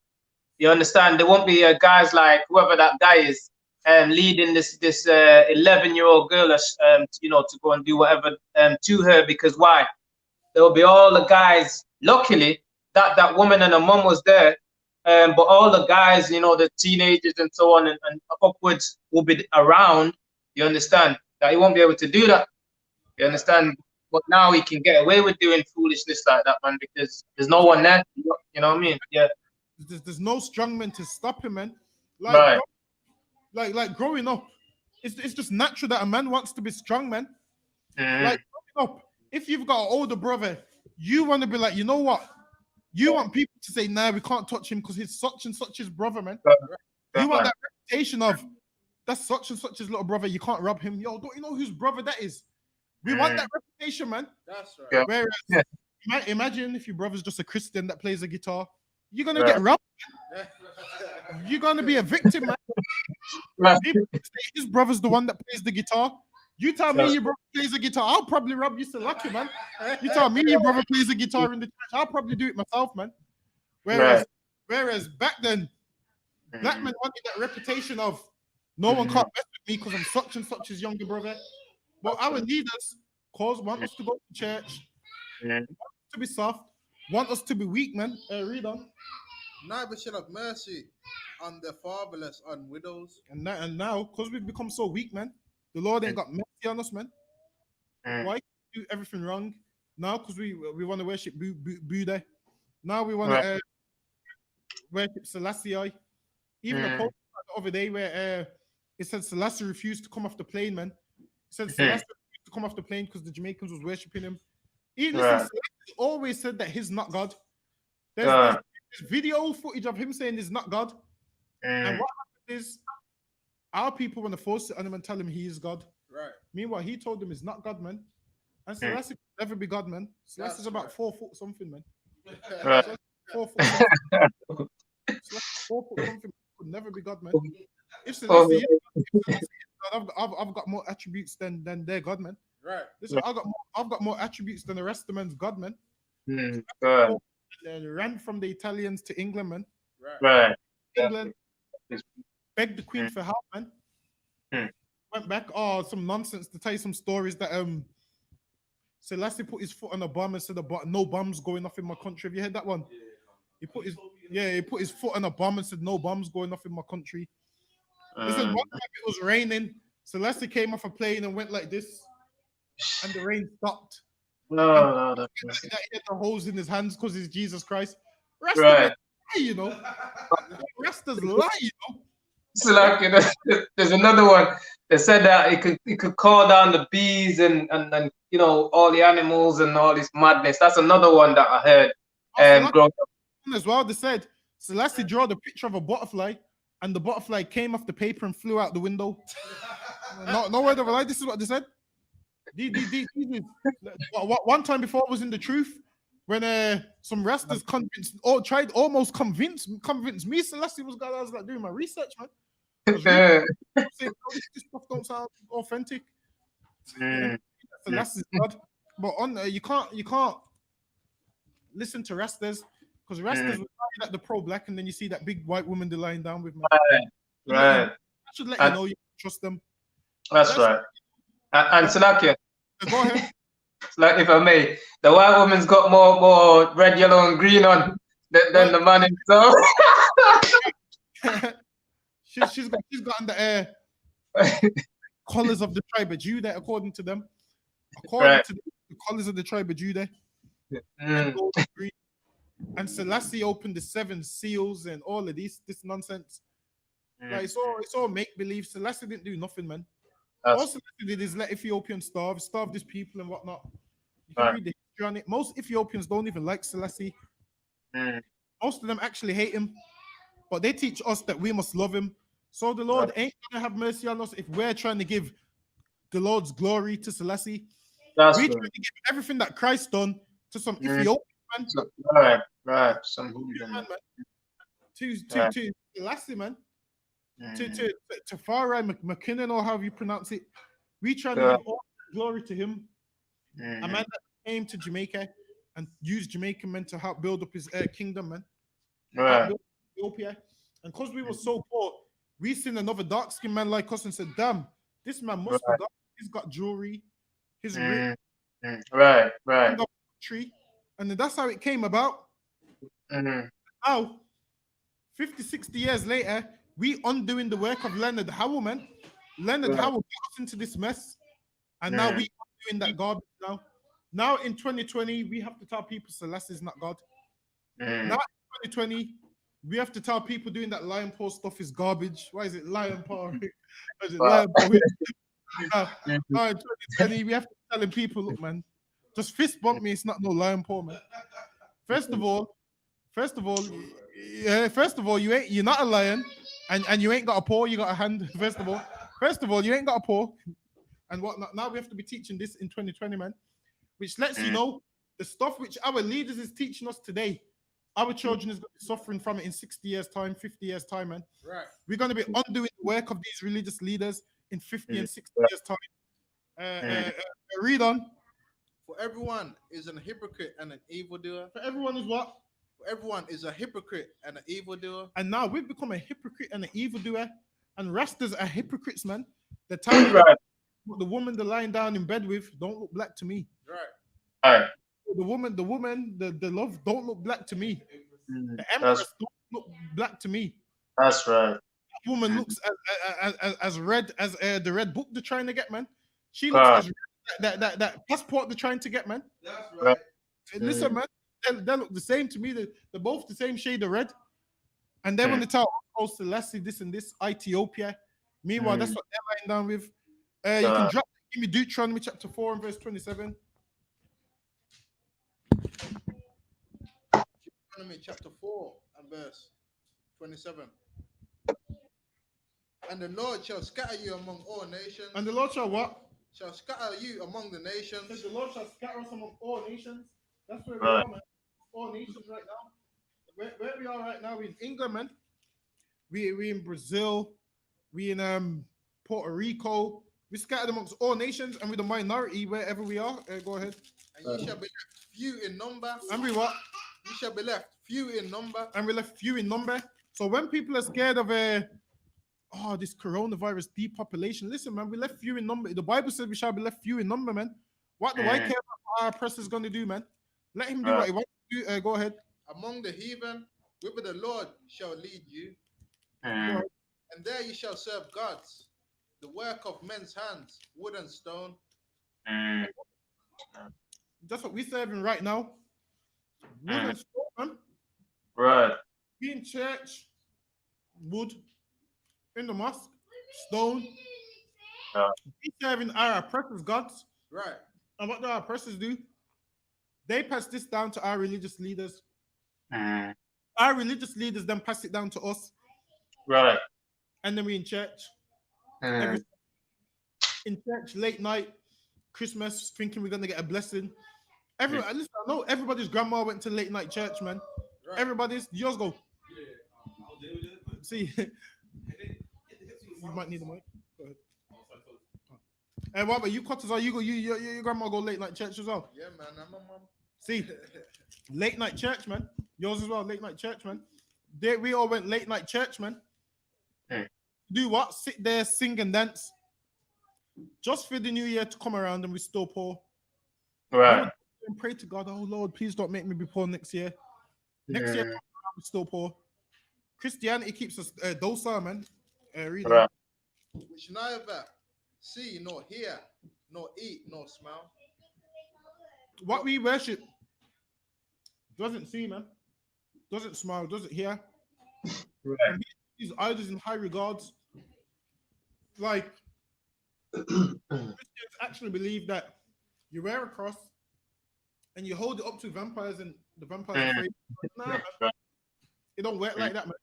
you understand, there won't be guys like whoever that guy is, leading this 11-year-old girl, to go and do whatever to her, because why? There will be all the guys. Luckily, that woman and her mom was there, but all the guys, the teenagers and so on and upwards will be around. You understand that he won't be able to do that. You understand, but now he can get away with doing foolishness like that, man, because there's no one there. You know what I mean? Yeah. There's no strong man to stop him, man. Right. Like growing up, it's just natural that a man wants to be strong, man. Like growing up, if you've got an older brother, you want to be like, you know what? You want people to say, nah, we can't touch him because he's such and such his brother, man. You want that reputation of that's such and such his little brother. You can't rob him. Yo, don't you know whose brother that is? We want that reputation, man. That's right. Yeah. Whereas, imagine if your brother's just a Christian that plays a guitar, you're gonna get robbed. You're gonna be a victim, man. Right. People say his brother's the one that plays the guitar. You tell me your brother plays a guitar, I'll probably rob you, so lucky, man. You tell me your brother plays a guitar in the church, I'll probably do it myself, man. Whereas back then, black men wanted that reputation of no one can't mess with me because I'm such and such his younger brother. But our leaders want us to go to church, want us to be soft, want us to be weak, man. Read on. Neither shall have mercy on the fatherless, on widows. And now, because we've become so weak, man, the Lord ain't got mercy on us, man. Why do everything wrong? Now, because we want to worship Buddha. Now we want to worship Selassie. Even a post the other day where it said Selassie refused to come off the plane, man. It said Selassie refused to come off the plane because the Jamaicans was worshipping him. Listen, Selassie always said that he's not God. There's video footage of him saying he's not God. And what happened is our people want to force it on him and tell him he is God. Right. Meanwhile, he told them he's not God, man. And Selassie could never be God, man. Selassie's about 4 foot something, man. Right. 4 foot something. Selassie 4 foot something could never be God, man. If Selassie is God, I've got more attributes than their God, man. Right. Listen, I've got more attributes than the rest of the man's God, man. Right. They ran from the Italians to England, man. Right. England begged the Queen for help, man. Went back, some nonsense to tell you some stories that Selassie put his foot on a bomb and said no bombs going off in my country. Have you heard that one? He put his foot on a bomb and said no bombs going off in my country. Listen, one time it was raining. Selassie came off a plane and went like this, and the rain stopped. No. He had the holes in his hands because he's Jesus Christ. Right. Lie, you know. Rastas lie, you know. So like, there's another one. They said that it could call down the bees and all the animals and all this madness. That's another one that I heard. Growing up. As well, they said Selassie drew the picture of a butterfly, and the butterfly came off the paper and flew out the window. No word of a lie. This is what they said. One time before I was in the truth, when some Rastas almost convinced me Selassie was God. I was like doing my research, man. Saying, this stuff don't sound authentic. Selassie's God, but you can't listen to Rastas because Rastas will tell you the pro-black, and then you see that big white woman they're lying down with, man. Right. I should let you know you trust them. That's right. And Salakia, go ahead. Like, if I may, the white woman's got more red, yellow, and green on than the man himself. she's got the colors of the tribe of Judah, according to them. According to the colors of the tribe of Judah. And Selassie opened the 7 seals and all of this nonsense. Like it's all make believe. Selassie didn't do nothing, man. All Selassie did is let Ethiopians starve these people and whatnot. You can read the history on it. Most Ethiopians don't even like Selassie. Most of them actually hate him, but they teach us that we must love him. So the Lord ain't gonna have mercy on us if we're trying to give the Lord's glory to Selassie. We're trying to give everything that Christ done to some Ethiopian man. Right. Some man. To Selassie, man. To Farai McKinnon, or however you pronounce it. We try to give all glory to him. A man that came to Jamaica and used Jamaican men to help build up his kingdom, man. Right. Ethiopia. And because we were so poor, we seen another dark-skinned man like us and said, damn, this man must be dark. He's got jewelry. He's rich. Right. Tree. And then that's how it came about. Now, 50, 60 years later, we undoing the work of Leonard Howell, man. Leonard Howell got us into this mess. And now we are doing that garbage now. Now in 2020, we have to tell people Selassie is not God. Now in 2020, we have to tell people doing that lion paw stuff is garbage. Why is it lion paw? Lion paw? Now in 2020, we have to tell people, look, man, just fist bump me. It's not no lion paw, man. First of all, you're not a lion, and you ain't got a paw. You got a hand. First of all, you ain't got a paw. And whatnot. Now we have to be teaching this in 2020, man, which lets you know the stuff which our leaders is teaching us today. Our children is going to be suffering from it in 60 years' time, 50 years' time, man. Right. We're going to be undoing the work of these religious leaders in 50 and 60 years' time. Read on. For everyone is a hypocrite and an evildoer. For everyone is what? For everyone is a hypocrite and an evildoer. And now we've become a hypocrite and an evildoer. And Rastas are hypocrites, man. The time the woman they're lying down in bed with don't look black to me. Right. The woman, the love don't look black to me. The empress don't look black to me. That's right. That woman looks as red as the red book they're trying to get, man. She looks as red that passport they're trying to get, man. That's right. Listen, man, they look the same to me. They're both the same shade of red. And they want to tell us Celeste this and this, Ethiopia. Meanwhile, that's what they're lying down with. You can drop, give me Deuteronomy chapter 4 and verse 27. Deuteronomy chapter 4 and verse 27. And the Lord shall scatter you among all nations. And the Lord shall what? Shall scatter you among the nations. Says the Lord shall scatter us among all nations. That's where we are, man. All nations right now. Where we are right now, we in England, man. We in Brazil. We in Puerto Rico. We scattered amongst all nations, and we're the minority wherever we are. Go ahead. And ye shall be left few in number. And we what? You shall be left few in number. And we left few in number. So when people are scared of this coronavirus depopulation, listen, man, we left few in number. The Bible says we shall be left few in number, man. What do I care about our oppressor's going to do, man? Let him do what he wants to do. Go ahead. Among the heathen, whither the Lord shall lead you. And And there you shall serve gods, the work of men's hands, wood and stone. that's what we're serving right now. Wood and stone, man. Right. Be in church, wood, in the mosque, stone. Be serving our oppressors' gods. Right. And what do our oppressors do? They pass this down to our religious leaders. Our religious leaders then pass it down to us. Right. And then we in church. In church, late night, Christmas, thinking we're going to get a blessing. Listen, I know everybody's grandma went to late night church, man. Right. Everybody's, yours go. See, you might need a mic. Go ahead. And what about you, Cotters? Your grandma go late night church as well? Yeah, man. I'm a mom. See, late night church, man. Yours as well, late night church, man. We all went late night church, man. Do what? Sit there, sing and dance. Just for the new year to come around and we still poor. Right. And pray to God, oh Lord, please don't make me be poor next year. Next year, we're still poor. Christianity keeps us docile, man. Really. Right. Which neither see, nor hear, nor eat, nor smell. What we worship doesn't see, man. Doesn't smile, doesn't hear. Right. These idols in high regards. Like, Christians actually believe that you wear a cross and you hold it up to vampires and the vampires are afraid. Nah, man. It don't work like that, man.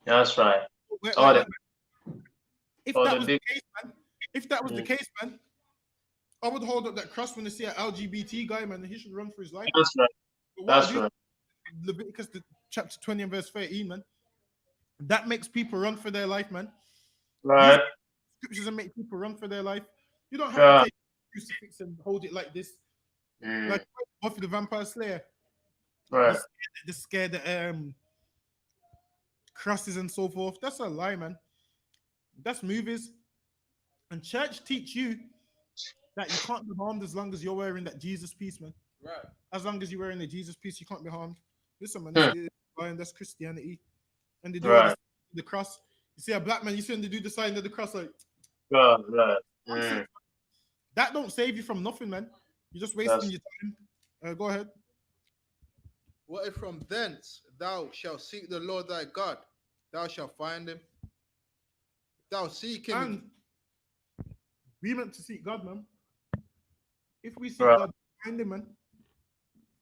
That's right. Work Oh, like the- that, man. If oh, that the was big- the case, man, if that was the case, man, I would hold up that cross when I see an LGBT guy, man, and he should run for his life. That's right. But what I That's do, right. Leviticus chapter 20 and verse 13, man. That makes people run for their life, man. Right. Scriptures and make people run for their life. You don't have Yeah. to take a crucifix and hold it like this. Like Buffy the Vampire Slayer. Right. The scared crosses and so forth. That's a lie, man. That's movies. And church teach you that you can't be harmed as long as you're wearing that Jesus piece, man. Right. As long as you're wearing the Jesus piece, you can't be harmed. Listen, man, that's Christianity. And they do all the cross. You see a black man, you see when they do the sign of the cross, like Right. that don't save you from nothing, man. You're just wasting your time. Go ahead. What if from thence thou shalt seek the Lord thy God, thou shalt find him. Thou seek him. And we meant to seek God, man. If we seek Right. God, find him, man.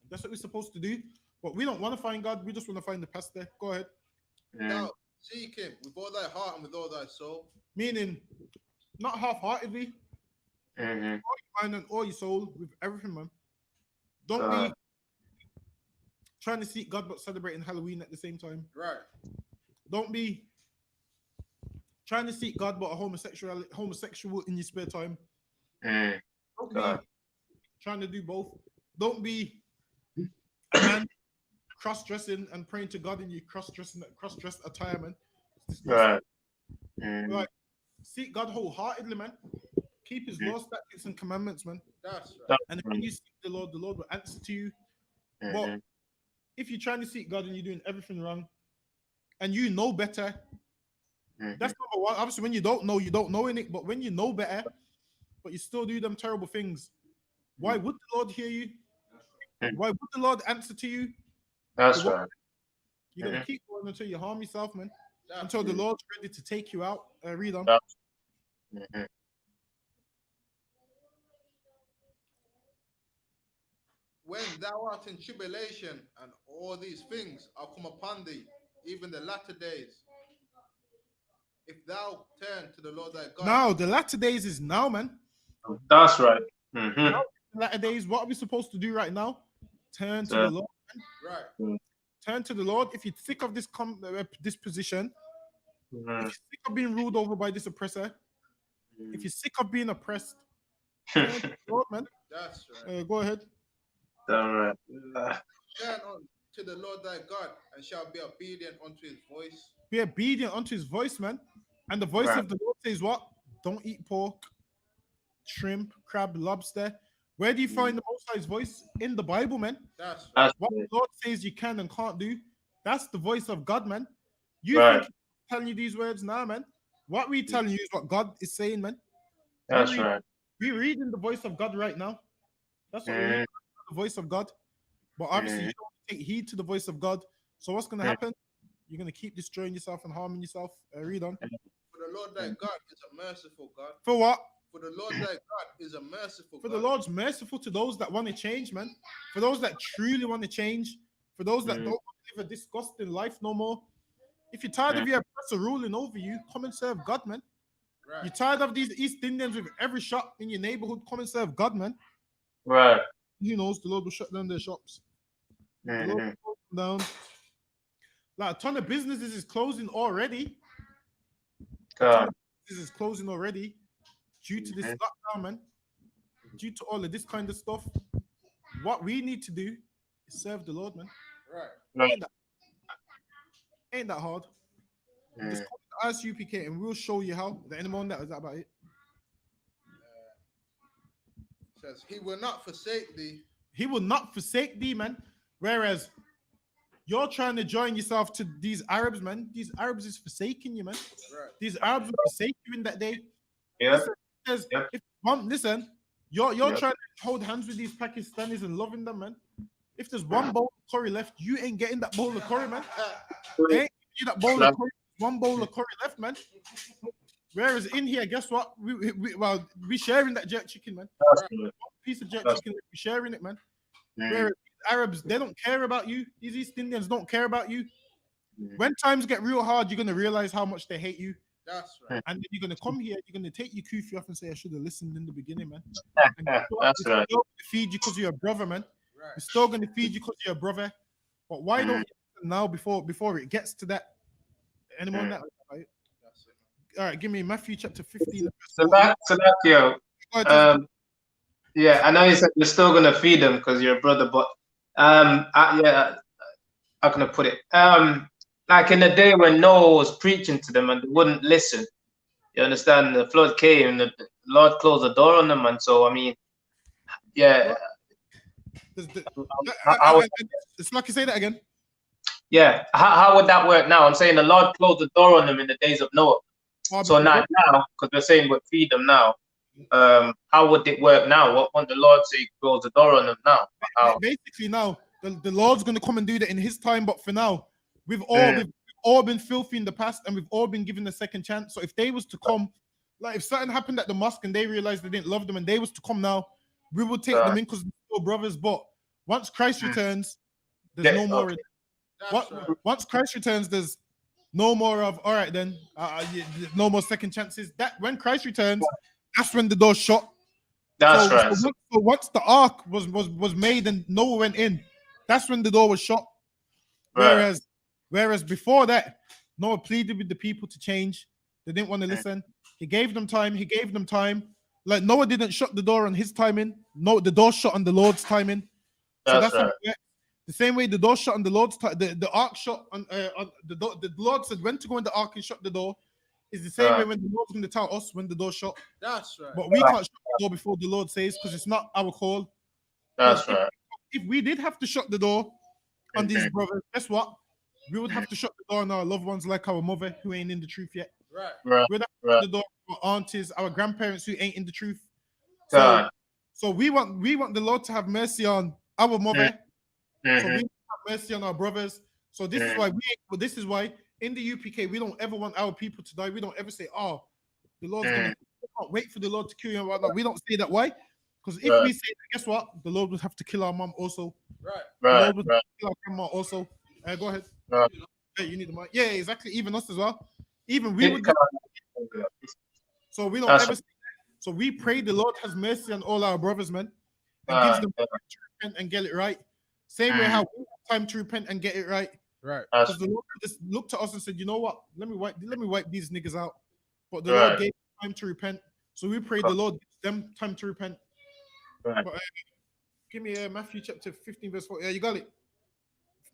That's what we're supposed to do. But we don't want to find God. We just want to find the pastor. Go ahead. Thou seek him with all thy heart and with all thy soul. Meaning, not half-heartedly. All your mind and all your soul with everything, man. Don't be trying to seek God but celebrating Halloween at the same time. Right. Don't be trying to seek God but a homosexual in your spare time. Don't be trying to do both. Don't be a man cross-dressing and praying to God in your cross-dressed attire, man. Right. Like, seek God wholeheartedly, man. Keep his law, statutes, and commandments, man. That's right. And when you seek the Lord will answer to you. But if you're trying to seek God and you're doing everything wrong, and you know better, that's number one. Obviously, when you don't know in it. But when you know better, but you still do them terrible things, why would the Lord hear you? Why would the Lord answer to you? That's right. You're gonna keep going until you harm yourself, man. That's Until the Lord's ready to take you out. Read on. Mhm. when thou art in tribulation, and all these things are come upon thee, even the latter days. If thou turn to the Lord thy God, Now, the latter days is now, man. That's right. Mhm. The latter days, what are we supposed to do right now? Turn to So- the Lord. right? Turn to the Lord. If you're sick of this position, if Mhm. you're sick of being ruled over by this oppressor, if you're sick of being oppressed, turn to the Lord, man. That's right. Go ahead. All right. Turn on to the Lord thy God, and shall be obedient unto his voice. Be obedient unto his voice, man. And the voice Right. of the Lord says what? Don't eat pork, shrimp, crab, lobster. Where do you find the Most High's voice? In the Bible, man. That's right. That's What the Lord says you can and can't do, that's the voice of God, man. You right. think he's telling you these words now, man? What we telling you is what God is saying, man. That's right. We're reading the voice of God right now. That's what we're reading, the voice of God. But obviously, you don't take heed to the voice of God. So what's going to happen? You're going to keep destroying yourself and harming yourself. Read on. For the Lord thy God is a merciful God. For what? For the Lord thy God is a merciful For God. the Lord's merciful to those that want to change, man. For those that truly want to change. For those that don't want to live a disgusting life no more. If you're tired of your oppressor ruling over you, come and serve God, man. Right. You're tired of these East Indians with every shop in your neighborhood, come and serve God, man. Right. Who knows? The Lord will shut down their shops. The Lord will close them down. Like a ton of businesses is closing already. A ton God. of businesses is closing already due to this lockdown, man. Due to all of this kind of stuff. What we need to do is serve the Lord, man. Right. Ain't that hard? Just come to I.S.U.P.K and we'll show you how. Is there anyone that is that about it? Says he will not forsake thee. He will not forsake thee, man. Whereas you're trying to join yourself to these Arabs, man. These Arabs is forsaking you, man. Right. These Arabs will forsake you in that day. Yeah. Listen, you're trying to hold hands with these Pakistanis and loving them, man. If there's one bowl of curry left, you ain't getting that bowl of curry, man. They ain't giving you that bowl of curry. One bowl of curry left, man. Whereas in here, guess what? We sharing that jerk chicken, man. One piece of jerk chicken, we sharing it, man. Whereas Arabs, they don't care about you. These East Indians don't care about you. When times get real hard, you're gonna realize how much they hate you. That's right. And then you're gonna come here, you're gonna take your kufi off and say, I should have listened in the beginning, man. And That's we're right. still gonna feed you because you're a brother, man. Right. We're still gonna feed you because you're a brother. But why don't you listen now before it gets to that? Anyone that? That's it. All right, give me Matthew chapter 15. So that, yo. Yeah, I know you said you're still gonna feed them because you're a brother, but how can I put it? Like in the day when Noah was preaching to them and they wouldn't listen. You understand? The flood came and the Lord closed the door on them, and so I mean, yeah. It's like you say that again. Yeah, how would that work now? I'm saying the Lord closed the door on them in the days of Noah. So not now, because we're saying we'll feed them now. How would it work now? What would the Lord say close the door on them now? How? Basically, now the Lord's going to come and do that in His time. But for now, we've all been filthy in the past, and we've all been given a second chance. So if they was to come, like if something happened at the mosque and they realized they didn't love them, and they was to come now, we will take them in because they're still brothers. But once Christ returns, there's no more. Once Christ returns, there's no more of all right then. No more second chances. That when Christ returns, that's when the door's shut. That's right. So once the ark was made and Noah went in, that's when the door was shut. Whereas before that, Noah pleaded with the people to change. They didn't want to listen. He gave them time. Like Noah didn't shut the door on his timing. No, the door shut on the Lord's timing. So that's right. The same way the door shut on the Lord's time, the ark shut on the door. The Lord said when to go in the ark and shut the door. Is the same way when the Lord's going to tell us when the door shut. That's right. But we can't shut the door before the Lord says because it's not our call. That's right. If we did have to shut the door on these brothers, guess what? We would have to shut the door on our loved ones like our mother who ain't in the truth yet. Right. We'd have to shut the door on our aunties, our grandparents who ain't in the truth. So we want the Lord to have mercy on our mother. So we have mercy on our brothers. So this is why this is why in the UPK we don't ever want our people to die. We don't ever say, "Oh, the Lord's gonna can't wait for the Lord to kill you." And whatnot. We don't say that. Why? Because if we say that, guess what? The Lord would have to kill our mom also. Right. The Lord would have to kill our grandma also. Go ahead. Hey, you need the mic. Yeah, exactly. Even us as well. Even we would. So we don't ever. So we pray the Lord has mercy on all our brothers, man, and gives them time to repent and get it right. Same way how we have time to repent and get it right. Right. Because the Lord just looked at us and said, "You know what? Let me wipe these niggas out." But the Lord gave them time to repent. So we pray the Lord gives them time to repent. But, give me Matthew chapter 15 verse 14. Yeah, you got it.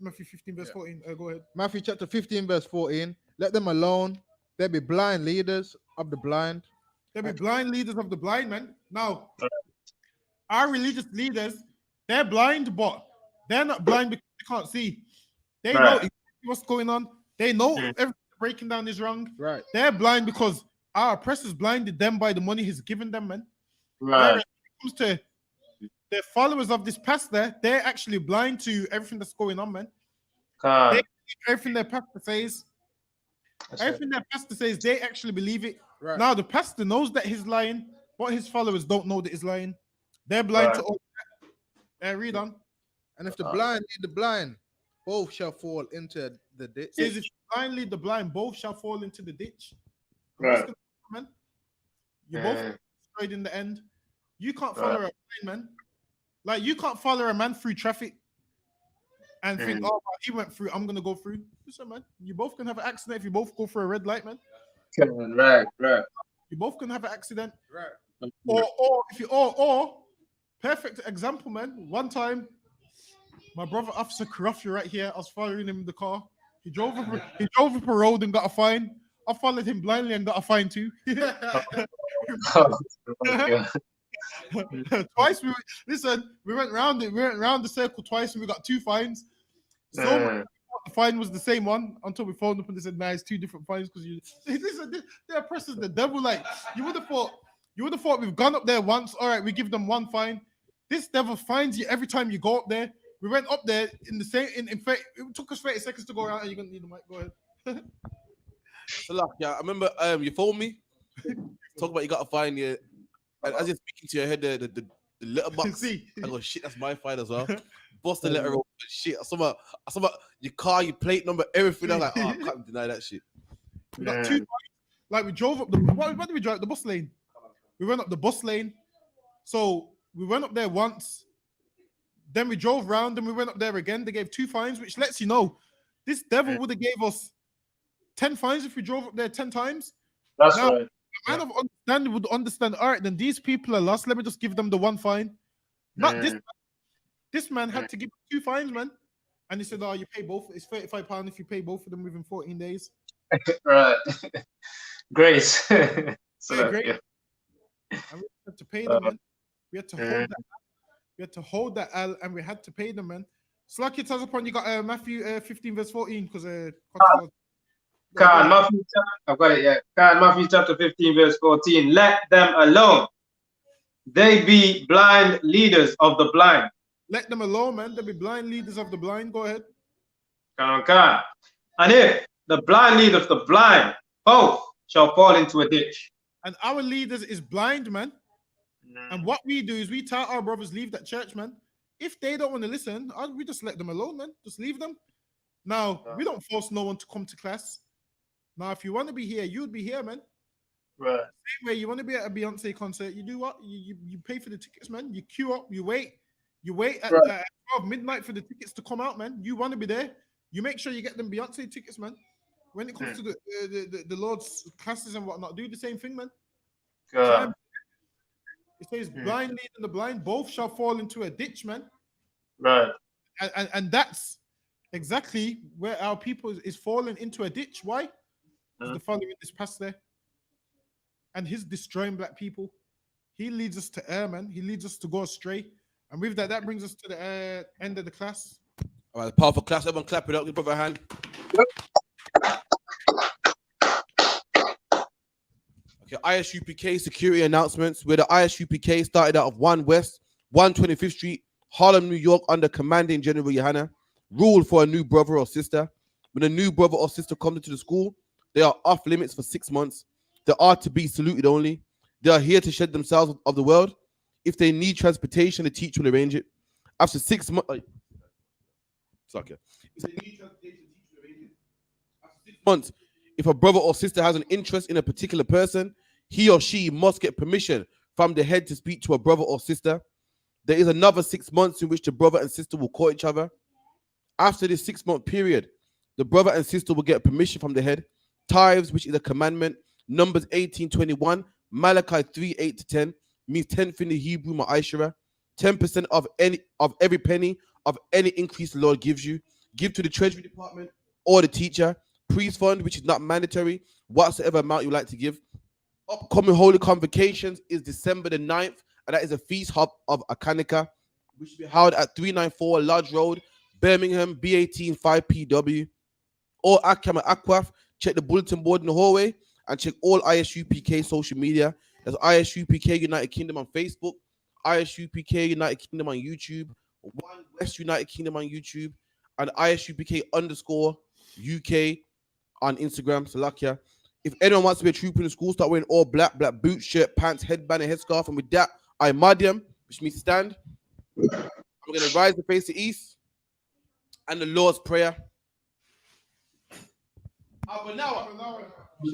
Matthew 15 verse 14. Go ahead. Matthew chapter 15 verse 14. Let them alone. There be blind leaders of the blind. There be blind leaders of the blind, man. Now, our religious leaders, they're blind, but they're not blind because they can't see. They know exactly what's going on. They know everything breaking down is wrong. Right. They're blind because our oppressors blinded them by the money he's given them, man. Right. Whereas when it comes to the followers of this pastor, they're actually blind to everything that's going on, man. They everything their pastor says. Everything their pastor says, they actually believe it. Right. Now the pastor knows that he's lying, but his followers don't know that he's lying. They're blind to all that. Read on. And if the blind lead the blind, both shall fall into the ditch. It says if the blind lead the blind, both shall fall into the ditch. Right. Man? You both destroyed in the end. You can't follow a blind man. Like you can't follow a man through traffic and think, "Oh, he went through. I'm gonna go through." Listen, man. You both can have an accident if you both go through a red light, man. Right. You both can have an accident. Right. Or perfect example, man. One time, my brother Officer Karafia right here, I was following him in the car. He drove up a road and got a fine. I followed him blindly and got a fine too. Twice we went round it. We went round the circle twice and we got 2 fines. So the fine was the same one until we phoned up and they said, "Nah, it's 2 different fines because you." Listen, they're oppressors, the devil. Like you would have thought we've gone up there once. All right, we give them 1 fine. This devil finds you every time you go up there. We went up there in the same. In fact, it took us 30 seconds to go around. And you're gonna need the mic. Go ahead. So like, yeah, I remember you phoned me. Talk about you got a fine, yeah. And as you're speaking to your head, the letterbox. See. I go, shit, that's my fine as well. Bust the letter open. Shit, I saw your car, your plate number, everything. I was like, oh, I can't deny that shit. We got 2 fines. Like we drove up the. What did we drive? The bus lane. We went up the bus lane. So we went up there once. Then we drove round and we went up there again. They gave 2 fines, which lets you know this devil would have gave us 10 fines if we drove up there 10 times. That's now, right. A man of understanding would understand. All right, then these people are lost. Let me just give them the 1 fine. Not this. This man had to give 2 fines, man. And he said, "Oh, you pay both. It's £35 if you pay both of them within 14 days." Right. Grace. Great. And we had to pay them, man. We had to hold that. We had to hold that L, and we had to pay them, man. Slack it, upon you got Matthew 15 verse 14 because Matthew, I've got it. Yeah, Matthew chapter 15 verse 14. Let them alone. They be blind leaders of the blind. Let them alone, man. They be blind leaders of the blind. Go ahead. And if the blind lead of the blind, both shall fall into a ditch. And our leaders is blind, man. And what we do is we tell our brothers, leave that church, man. If they don't want to listen, we just let them alone, man. Just leave them. Now, we don't force no one to come to class. Now, if you want to be here, you'd be here, man. Right. Same way you want to be at a Beyonce concert, you do what? You pay for the tickets, man. You queue up, you wait at 12 midnight for the tickets to come out, man. You want to be there. You make sure you get them Beyonce tickets, man. When it comes to the Lord's classes and whatnot, do the same thing, man. It says, blind leading the blind, both shall fall into a ditch, man. Right. And that's exactly where our people is falling into a ditch. Why? Because they're following this pastor. And he's destroying black people. He leads us to err, man. He leads us to go astray. And with that, that brings us to the end of the class. All right, powerful class. Everyone clap it up. Give brother a hand. Okay, I.S.U.P.K security announcements. Where the I.S.U.P.K started out of 1 West, 125th Street, Harlem, New York, under Commanding General YAHANNA. Rule for a new brother or sister. When a new brother or sister comes into the school, they are off limits for 6 months. They are to be saluted only. They are here to shed themselves of the world. If they need transportation, the teacher will arrange it. After 6 months, if they need transportation, the teacher will arrange it. After 6 months, if a brother or sister has an interest in a particular person, he or she must get permission from the head to speak to a brother or sister. There is another 6 months in which the brother and sister will court each other. After this 6 month period, the brother and sister will get permission from the head. Tithes, which is a commandment, Numbers 18:21, Malachi 3:8-10, means 10th in the Hebrew ma'ashara. 10% of every penny of any increase the Lord gives you. Give to the treasury department or the teacher. Priest fund, which is not mandatory, whatsoever amount you like to give. Upcoming holy convocations is December the 9th, and that is a feast of YAHANNA, which will be held at 394 Lodge Road, Birmingham, B18 5PW. Or Akam and Akwaf. Check the bulletin board in the hallway and check all I.S.U.P.K social media. There's I.S.U.P.K United Kingdom on Facebook, I.S.U.P.K United Kingdom on YouTube, One West United Kingdom on YouTube, and I.S.U.P.K_UK on Instagram. Salakia. If anyone wants to be a trooper in the school, start wearing all black boots, shirt, pants, headband, and headscarf. And with that, I Madiam, which means stand. I'm going to rise and face the east. And the Lord's Prayer. Abanawa.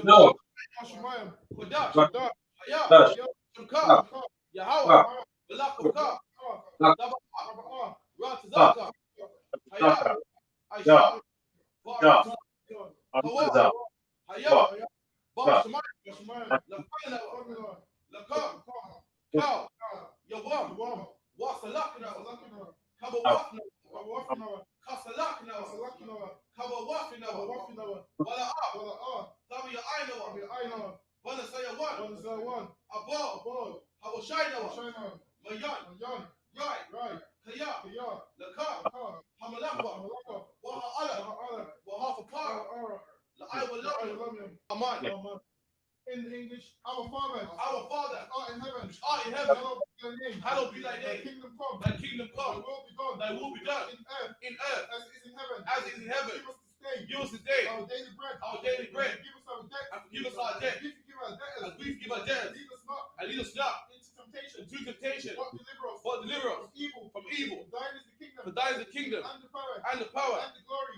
No. Kodash. Dash. Hayah. Shemka. Yahweh. Balakaka. Dabaka. Ratazaka. Hayah. I.S.U.P.K. Hawa. Hayah. Bob Shemai. Lafana. Lakam. Cow. Yawam. Wasalakna. Kabawafna. Kasalakna. Kabawafna. Wala'a. Tabi Ainawa. Wala Sayawan. Abal. Hawashainawa. Mayan. Right. Kaya. Laka. Hamalakwa. Waha'ala. Wahafapara. La'aywalam. Aman. In English, our Father, art in heaven, hallowed be thy name. Thy kingdom come. Thy will be done. In earth. As it is in heaven. Give us this day. Our daily bread. Give us our debt. And forgive us our debt. As we forgive our debtors. And lead us not into temptation. But deliver us from evil. For thine is the kingdom. And the power.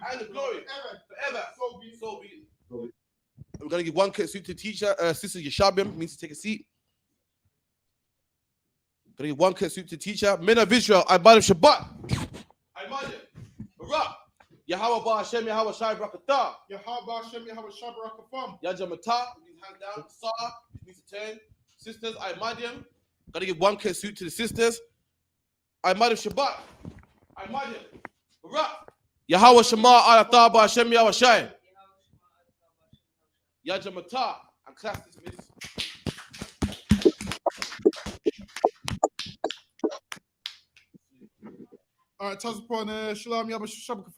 And the glory. Forever. So be it. We're going to give one suit to teacher. Sister Yeshabim means to take a seat. We're going to give one suit to teacher. Men of Israel, I bought a Shabbat. I bought it. Barak. Yahweh Ba Hashem, Yahweh Shai Brakatah. Yahweh Hashem, Yahweh Shai Brakatah. Yajamata, means hand down. Sa, means to turn. Sisters, I Madiam. Got to give one suit to the sisters. I Madiam Shabbat. I Madiam. Barak. Yahweh Shema, Alatah Ba Hashem, Yahweh Shai. Yajamata, and class dismissed. All right, touch upon Shalom, Yahweh Shabbat.